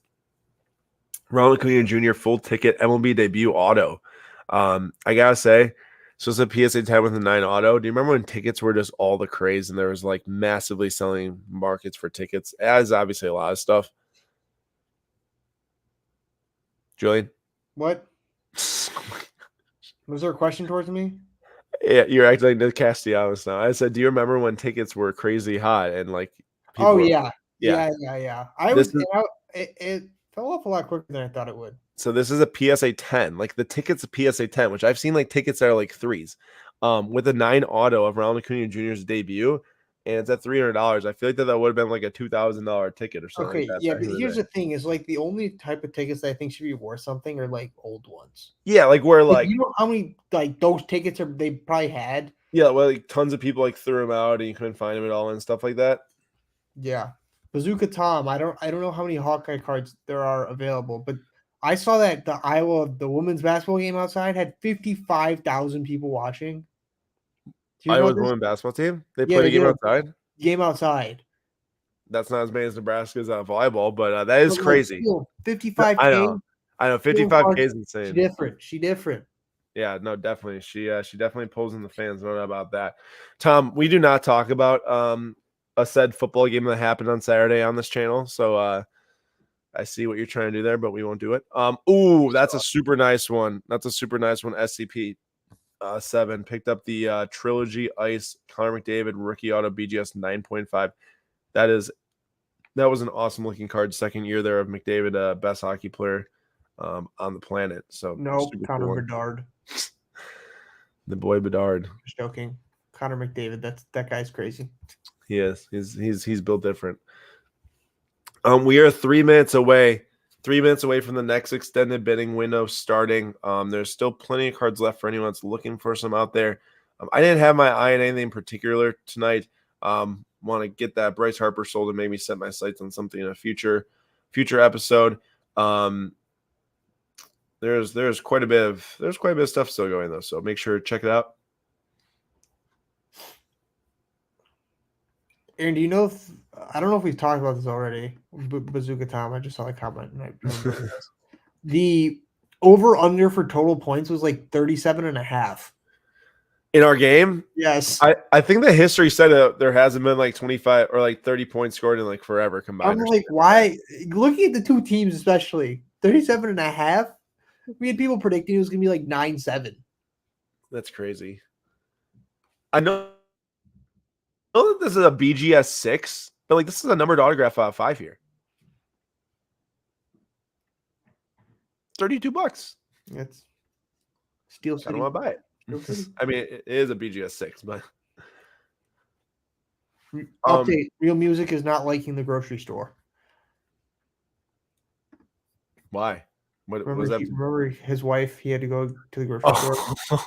Speaker 1: Ronald Acuna Jr. full ticket MLB debut auto. I gotta say, so it's a PSA 10 with a 9 auto. Do you remember when tickets were just all the craze and there was like massively selling markets for tickets? As obviously a lot of stuff. Julian,
Speaker 2: what? Was there a question towards me?
Speaker 1: Yeah, you're acting like Nick Castellanos now. I said, do you remember when tickets were crazy hot and like people
Speaker 2: Oh
Speaker 1: were,
Speaker 2: yeah,
Speaker 1: yeah.
Speaker 2: yeah. I
Speaker 1: This
Speaker 2: was,
Speaker 1: is
Speaker 2: it fell off a lot quicker than I thought it would.
Speaker 1: so this is a PSA 10. Like the ticket's a PSA 10, which I've seen like tickets that are like threes. With a 9 auto of Ronald Acuna Jr.'s debut, and it's at $300. I feel like that would have been like a $2,000 ticket or something like
Speaker 2: Okay,
Speaker 1: that
Speaker 2: yeah,
Speaker 1: back
Speaker 2: but
Speaker 1: in the
Speaker 2: here's
Speaker 1: day.
Speaker 2: the thing: is like the only type of tickets that I think should be worth something are like old ones.
Speaker 1: Yeah, like where
Speaker 2: Like,
Speaker 1: like
Speaker 2: you know how many like those tickets are they probably had?
Speaker 1: yeah, well, like tons of people like threw them out and you couldn't find them at all and stuff like that.
Speaker 2: Yeah. Bazooka Tom, I don't know how many Hawkeye cards there are available, but I saw that the women's basketball game outside had 55,000 people watching. Do you hear about
Speaker 1: Iowa's
Speaker 2: this?
Speaker 1: women's basketball team. They
Speaker 2: Yeah,
Speaker 1: played
Speaker 2: they
Speaker 1: a game
Speaker 2: did a
Speaker 1: outside.
Speaker 2: game outside.
Speaker 1: That's not as many as Nebraska's volleyball, but that is
Speaker 2: But like
Speaker 1: crazy.
Speaker 2: still
Speaker 1: I
Speaker 2: 55K,
Speaker 1: know. I know.
Speaker 2: feeling
Speaker 1: 55K
Speaker 2: cards,
Speaker 1: is
Speaker 2: she
Speaker 1: insane.
Speaker 2: different. She different.
Speaker 1: Yeah, no, definitely. She definitely pulls in the fans. No doubt about that. Tom, we do not talk about a said football game that happened on Saturday on this channel. So I see what you're trying to do there, but we won't do it. Ooh, that's a super nice one. That's a super nice one. SCP 7 picked up the Trilogy Ice Connor McDavid rookie auto BGS 9.5. That was an awesome looking card. Second year there of McDavid, best hockey player on the planet. So
Speaker 2: No,
Speaker 1: super
Speaker 2: Connor
Speaker 1: cool.
Speaker 2: Bedard.
Speaker 1: The boy Bedard.
Speaker 2: Just joking. Connor McDavid. That guy's crazy.
Speaker 1: He is. He's built different. We are 3 minutes away. 3 minutes away from the next extended bidding window starting. There's still plenty of cards left for anyone that's looking for some out there. I didn't have my eye on anything in particular tonight. Want to get that Bryce Harper sold and maybe set my sights on something in a future episode. There's quite a bit of stuff still going though, so make sure to check it out.
Speaker 2: Aaron, do you know if I don't know if we've talked about this already? Bazooka Tom, I just saw a comment and I remember this. The over under for total points was like 37.5.
Speaker 1: In our game,
Speaker 2: Yes.
Speaker 1: I think the history said there hasn't been like 25 or like 30 points scored in like forever combined.
Speaker 2: I'm
Speaker 1: or
Speaker 2: like,
Speaker 1: something.
Speaker 2: why? Looking at the two teams, especially 37.5, we had people predicting it was going to be like 9-7.
Speaker 1: That's crazy. I know that this is a BGS 6, but like this is a numbered autograph out of 5 here. $32.
Speaker 2: That's Steel
Speaker 1: I
Speaker 2: City.
Speaker 1: don't want to buy it. I mean, it is a BGS 6, but
Speaker 2: Update: Real Music is not liking the grocery store.
Speaker 1: why? What was that?
Speaker 2: Remember his wife? He had to go to the grocery store.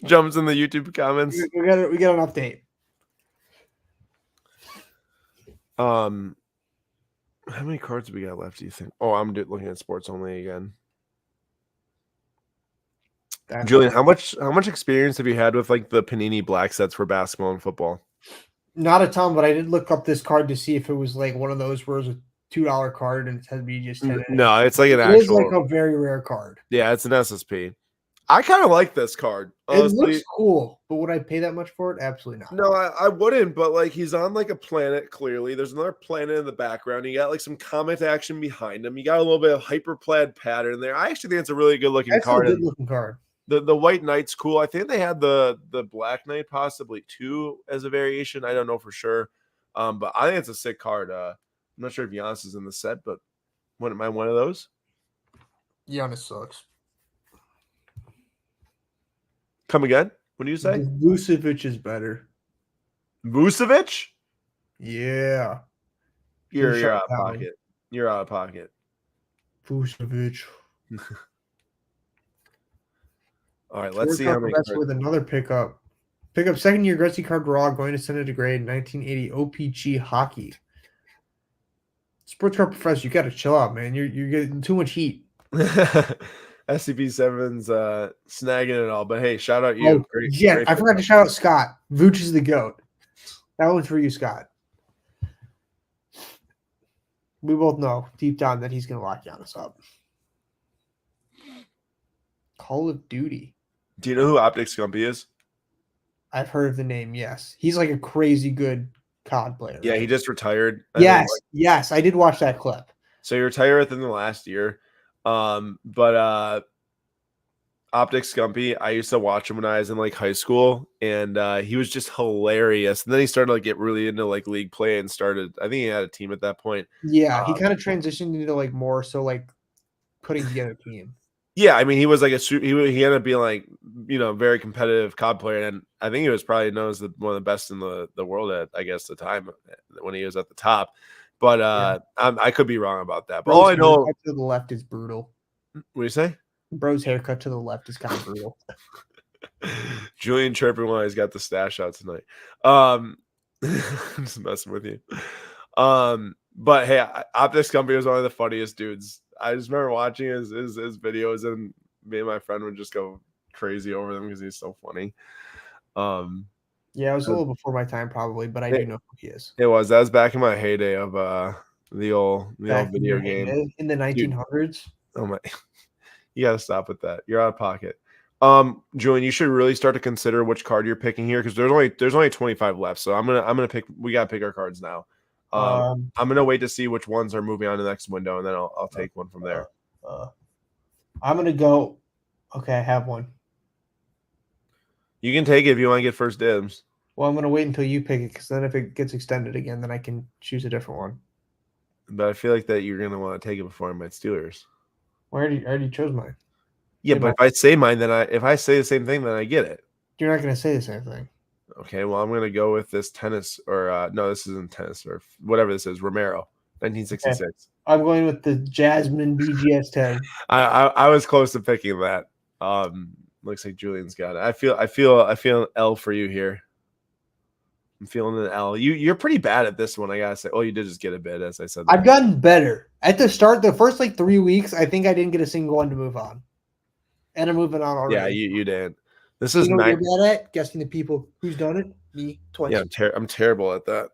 Speaker 1: Jumps in the YouTube comments.
Speaker 2: We got an update.
Speaker 1: How many cards do we got left? Do you think? Oh, I'm looking at sports only again. Julian, how much experience have you had with like the Panini black sets for basketball and football?
Speaker 2: Not a ton, but I did look up this card to see if it was like one of those where it was a $2 card and it had to be just 10.
Speaker 1: No, it's like an
Speaker 2: It is
Speaker 1: actual.
Speaker 2: like a very rare card.
Speaker 1: Yeah, it's an SSP. I kind of like this card. Honestly.
Speaker 2: It looks cool, but would I pay that much for it? Absolutely not.
Speaker 1: No, I wouldn't, but like he's on like a planet, clearly. There's another planet in the background. You got like some comet action behind him. You got a little bit of hyperplaid pattern there. I actually think it's a really good looking card.
Speaker 2: That's a good looking card.
Speaker 1: The white knight's cool. I think they had the black knight possibly too as a variation. I don't know for sure. But I think it's a sick card. I'm not sure if Giannis is in the set, but wouldn't mind one of those.
Speaker 2: Giannis sucks.
Speaker 1: Come again? What do you say?
Speaker 2: Vucevic is better.
Speaker 1: Vucevic?
Speaker 2: Yeah.
Speaker 1: You're out of pocket. You're out of pocket.
Speaker 2: Vucevic.
Speaker 1: All right, let's see how many cards.
Speaker 2: With another pickup. Pick up second-year Gretzky card raw, going to send it to grade 1980 OPG hockey. Sports card professor, you got to chill out, man. You're getting too much heat.
Speaker 1: SCP-7's snagging it all, but hey, shout out you.
Speaker 2: Oh, great I forgot to shout out Scott. Vooch is the GOAT. That one's for you, Scott. We both know deep down that he's going to lock Giannis up. Call of Duty.
Speaker 1: Do you know who Optic Scumpy is?
Speaker 2: I've heard of the name, yes. He's like a crazy good COD player.
Speaker 1: Yeah, right? He just retired.
Speaker 2: Yes, I did watch that clip.
Speaker 1: So he retired within the last year. But Optic Scumpy, I used to watch him when I was in like high school, and he was just hilarious. And then he started to like get really into like league play and started. I think he had a team at that point.
Speaker 2: Yeah, he kind of transitioned into like more so like putting together a team.
Speaker 1: Yeah, I mean, he was like he ended up being like very competitive COD player, and I think he was probably known as one of the best in the world at I guess the time when he was at the top. But I could be wrong about that. But all I know
Speaker 2: to the left is brutal.
Speaker 1: What do you say?
Speaker 2: Bro's haircut to the left is kind of brutal.
Speaker 1: Julian chirping while he's got the stash out tonight. Just messing with you. But hey, Optics Company was one of the funniest dudes. I just remember watching his videos, and me and my friend would just go crazy over them because he's so funny.
Speaker 2: Yeah, it was a little before my time probably, but I do know who he is.
Speaker 1: That was back in my heyday of the old video game
Speaker 2: in the 1900s.
Speaker 1: Dude, oh my. You got to stop with that. You're out of pocket. Julian, you should really start to consider which card you're picking here because there's only 25 left. So I'm gonna pick. We gotta pick our cards now. I'm gonna wait to see which ones are moving on to the next window, and then I'll take one from there.
Speaker 2: I'm gonna go. Okay, I have one.
Speaker 1: You can take it if you want to get first dibs.
Speaker 2: Well, I'm gonna wait until you pick it because then if it gets extended again, then I can choose a different one.
Speaker 1: But I feel like that you're gonna want to take it before I might Steelers.
Speaker 2: I already chose mine.
Speaker 1: Yeah, but if I say mine, then if I say the same thing, then I get it.
Speaker 2: You're not gonna say the same thing.
Speaker 1: Okay, well, I'm gonna go with this tennis or no, this isn't tennis or whatever this is. Romero, 1966. Okay.
Speaker 2: I'm going with the Jasmine BGS 10.
Speaker 1: I was close to picking that. Looks like Julian's got it. I feel an L for you here. I'm feeling an L. You're pretty bad at this one, I gotta say. Oh, you did just get a bit, as I said.
Speaker 2: I've gotten better. At the start, the first like 3 weeks, I think I didn't get a single one to move on. And I'm moving on already.
Speaker 1: Yeah, you did. This is
Speaker 2: what you're bad at? Guessing the people who's done it? Me twice.
Speaker 1: Yeah, I'm terrible at that.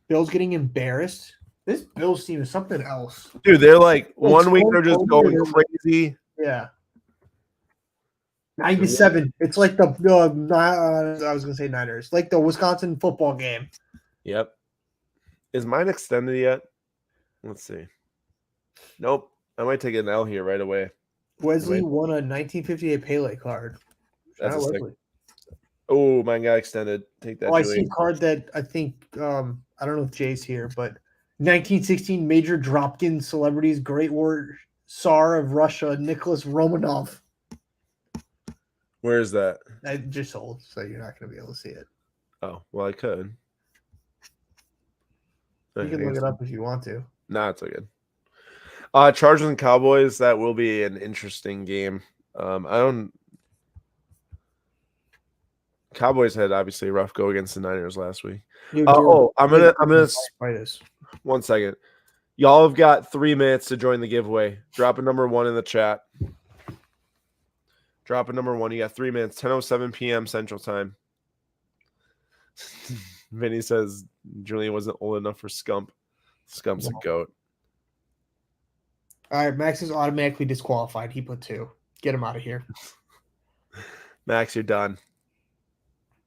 Speaker 2: Bill's getting embarrassed. This Bills team is something else.
Speaker 1: Dude, they're like one week they're just going crazy.
Speaker 2: Yeah. 97. It's like the I was gonna say Niners, like the Wisconsin football game.
Speaker 1: Yep. Is mine extended yet? Let's see. Nope. I might take an L here right away.
Speaker 2: Wesley won a 1958 Pele card.
Speaker 1: That's a sick. Oh, mine got extended. Take that.
Speaker 2: Oh, I see a card that I think I don't know if Jay's here, but 1916 Major Dropkin Celebrities Great War Tsar of Russia Nicholas Romanov.
Speaker 1: Where is that?
Speaker 2: I just sold, so you're not going to be able to see it.
Speaker 1: Oh, well, I could.
Speaker 2: You can look it up if you want to.
Speaker 1: Nah, it's all good. Chargers and Cowboys, that will be an interesting game. Cowboys had obviously a rough go against the Niners last week. I'm gonna 1 second. Y'all have got 3 minutes to join the giveaway. Drop a number 1 in the chat. Drop a number 1. You got 3 minutes. 10:07 p.m. Central Time. Vinny says Julian wasn't old enough for Scump. Scump's a goat.
Speaker 2: All right, Max is automatically disqualified. He put 2. Get him out of here.
Speaker 1: Max, you're done.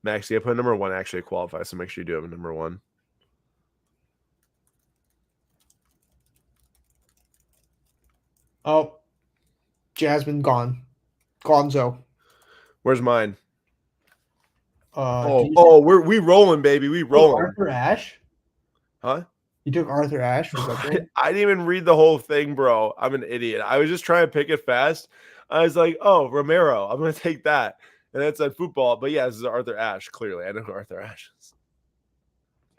Speaker 1: Max, you put number 1 actually qualify, so make sure you do have a number 1.
Speaker 2: Oh, Jasmine gone. Gonzo.
Speaker 1: Where's mine? We rolling, baby. We rolling.
Speaker 2: Arthur Ashe?
Speaker 1: Huh?
Speaker 2: You took Arthur Ashe?
Speaker 1: I didn't even read the whole thing, bro. I'm an idiot. I was just trying to pick it fast. I was like, oh, Romero. I'm going to take that. And then it said football. But yeah, this is Arthur Ashe. Clearly, I know who Arthur Ashe is.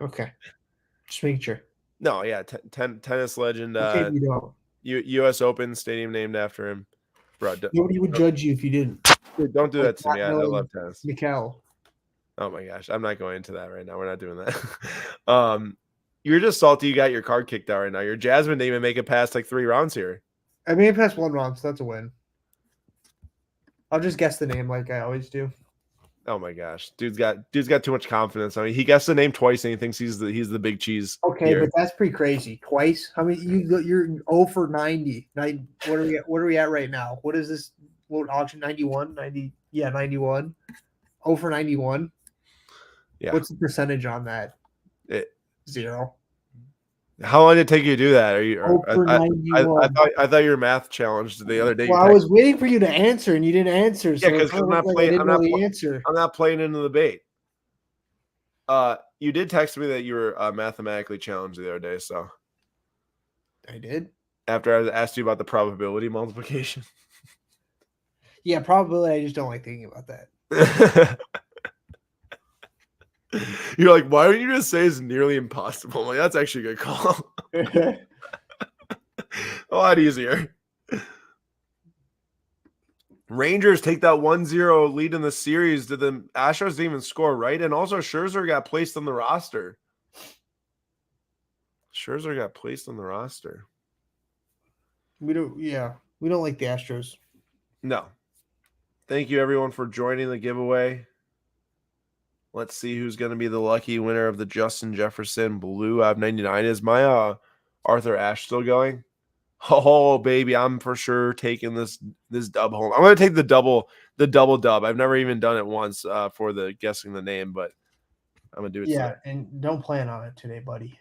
Speaker 2: Okay. Just making sure.
Speaker 1: No, yeah. Tennis legend.
Speaker 2: Okay,
Speaker 1: U.S. Open stadium named after him. Bro,
Speaker 2: nobody would judge you if you didn't.
Speaker 1: Dude, don't do that to me. I love tennis.
Speaker 2: Mikkel.
Speaker 1: Oh my gosh. I'm not going into that right now. We're not doing that. You're just salty you got your card kicked out right now. Your Jasmine didn't even make it past like 3 rounds here.
Speaker 2: I made it past 1 round, so that's a win. I'll just guess the name like I always do.
Speaker 1: Oh my gosh. Dude's got too much confidence. I mean, he guessed the name twice and he thinks he's the big cheese.
Speaker 2: Okay, here. But that's pretty crazy. Twice? How many you're 0 for 90. What are we at right now? What is this? What auction 91? 90 yeah, 91. 0 for 91.
Speaker 1: Yeah.
Speaker 2: What's the percentage on that? 0.
Speaker 1: How long did it take you to do that? Are you?
Speaker 2: Oh, for
Speaker 1: I
Speaker 2: 91.
Speaker 1: thought your math challenged the other day.
Speaker 2: Well, I was waiting for you to answer, and you didn't answer,
Speaker 1: Yeah,
Speaker 2: so it
Speaker 1: because
Speaker 2: kind
Speaker 1: I'm
Speaker 2: of
Speaker 1: not
Speaker 2: looked like I
Speaker 1: playing.
Speaker 2: didn't know the answer.
Speaker 1: I'm not playing into the bait. You did text me that you were mathematically challenged the other day. So
Speaker 2: I did.
Speaker 1: after I asked you about the probability multiplication.
Speaker 2: Yeah, probably. I just don't like thinking about that.
Speaker 1: You're like, why don't you just say it's nearly impossible? I'm like, that's actually a good call. A lot easier. Rangers take that 1-0 lead in the series. Did the Astros didn't even score, right? And also Scherzer got placed on the roster.
Speaker 2: We don't like the Astros.
Speaker 1: No. Thank you everyone for joining the giveaway. Let's see who's going to be the lucky winner of the Justin Jefferson Blue Ab 99. Is my Arthur Ashe still going? Oh baby, I'm for sure taking this dub home. I'm going to take the double dub. I've never even done it once for the guessing the name, but I'm going to do it today.
Speaker 2: And don't plan on it today, buddy.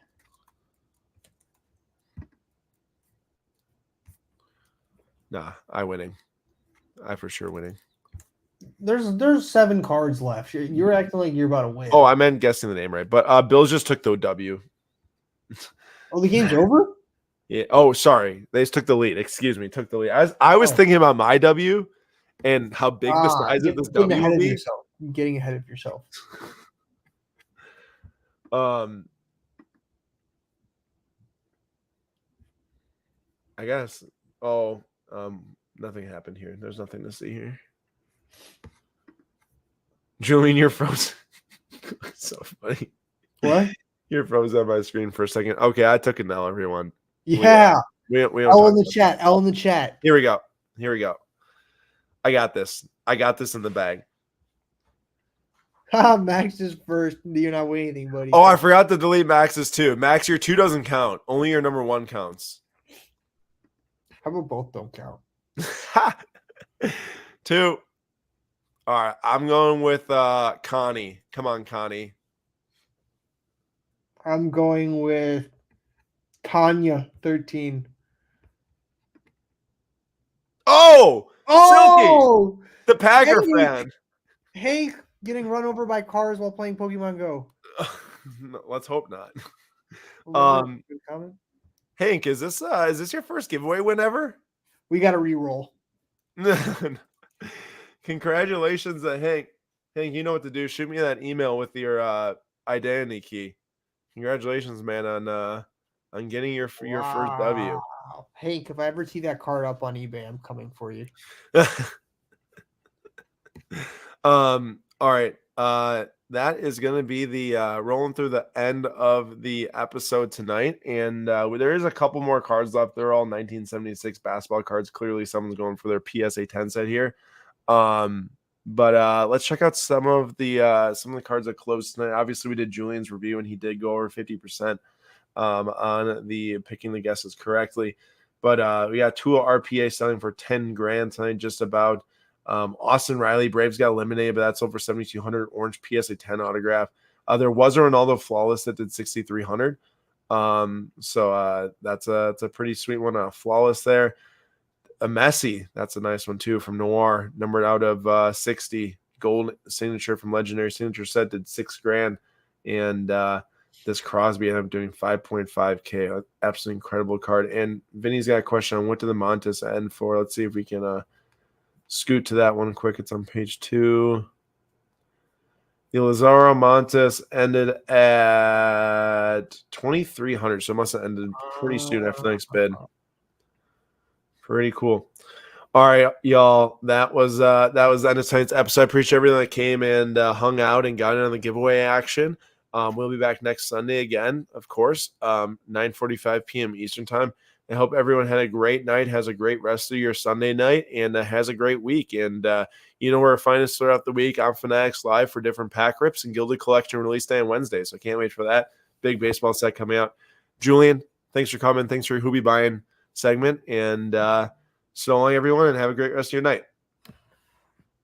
Speaker 1: Nah, I winning. I for sure winning.
Speaker 2: There's 7 cards left. You're acting like you're about to win.
Speaker 1: Oh, I meant guessing the name right. But Bills just took the W.
Speaker 2: Oh, the game's over?
Speaker 1: Yeah. Oh, sorry. They just took the lead. Excuse me. Took the lead. I was thinking about my W and how big the size of this W will be.
Speaker 2: Getting ahead of yourself.
Speaker 1: I guess. Nothing happened here. There's nothing to see here. Julian, you're frozen. So funny.
Speaker 2: What?
Speaker 1: You're frozen on my screen for a second. Okay, I took it now, everyone.
Speaker 2: Yeah.
Speaker 1: We don't
Speaker 2: L in the chat. L in the chat.
Speaker 1: Here we go. I got this. In the bag.
Speaker 2: Max is first. You're not winning anything, buddy.
Speaker 1: Oh, I forgot to delete Max's too. Max, your 2 doesn't count. Only your number 1 counts.
Speaker 2: How about both don't count?
Speaker 1: 2. All right, I'm going with Connie. Come on, Connie.
Speaker 2: I'm going with Tanya, 13.
Speaker 1: Oh!
Speaker 2: Oh!
Speaker 1: Silky! The Packer fan.
Speaker 2: Hank getting run over by cars while playing Pokemon Go.
Speaker 1: No, let's hope not.
Speaker 2: Comment?
Speaker 1: Hank, is this your first giveaway win ever?
Speaker 2: We got to re-roll.
Speaker 1: Congratulations, Hank. Hank, you know what to do. Shoot me that email with your identity key. Congratulations, man, on getting your first W.
Speaker 2: Hank, if I ever see that card up on eBay, I'm coming for you.
Speaker 1: All right. That is going to be the rolling through the end of the episode tonight. And there is a couple more cards left. They're all 1976 basketball cards. Clearly, someone's going for their PSA 10 set here. But let's check out some of the cards that closed tonight. Obviously, we did Julian's review, and he did go over 50% on the picking the guesses correctly. But we got Tua RPA selling for $10,000 tonight, just about. Austin Riley, Braves got eliminated, but that's sold for $7,200. Orange PSA 10 autograph. There was a Ronaldo flawless that did $6,300. So that's a pretty sweet one. Flawless there. A Messi, that's a nice one too from Noir, numbered out of 60. Gold signature from Legendary Signature Set did $6,000, and this Crosby ended up doing 5.5K. Absolutely incredible card. And Vinny's got a question on what did the Montes end for. Let's see if we can scoot to that one quick. It's on page 2. The Lazaro Montes ended at 2,300, so it must have ended pretty soon after the next bid. Pretty cool. All right, y'all. That was the end of tonight's episode. I appreciate everyone that came and hung out and got in on the giveaway action. We'll be back next Sunday again, of course, 9:45 p.m. Eastern time. I hope everyone had a great night, has a great rest of your Sunday night, and has a great week. And you know where to find us throughout the week on Fanatics Live for different pack rips and Gilded Collection release day on Wednesday. So I can't wait for that. Big baseball set coming out. Julian, thanks for coming. Thanks for your Hoobie Buying segment. And so long, everyone, and have a great rest of your night.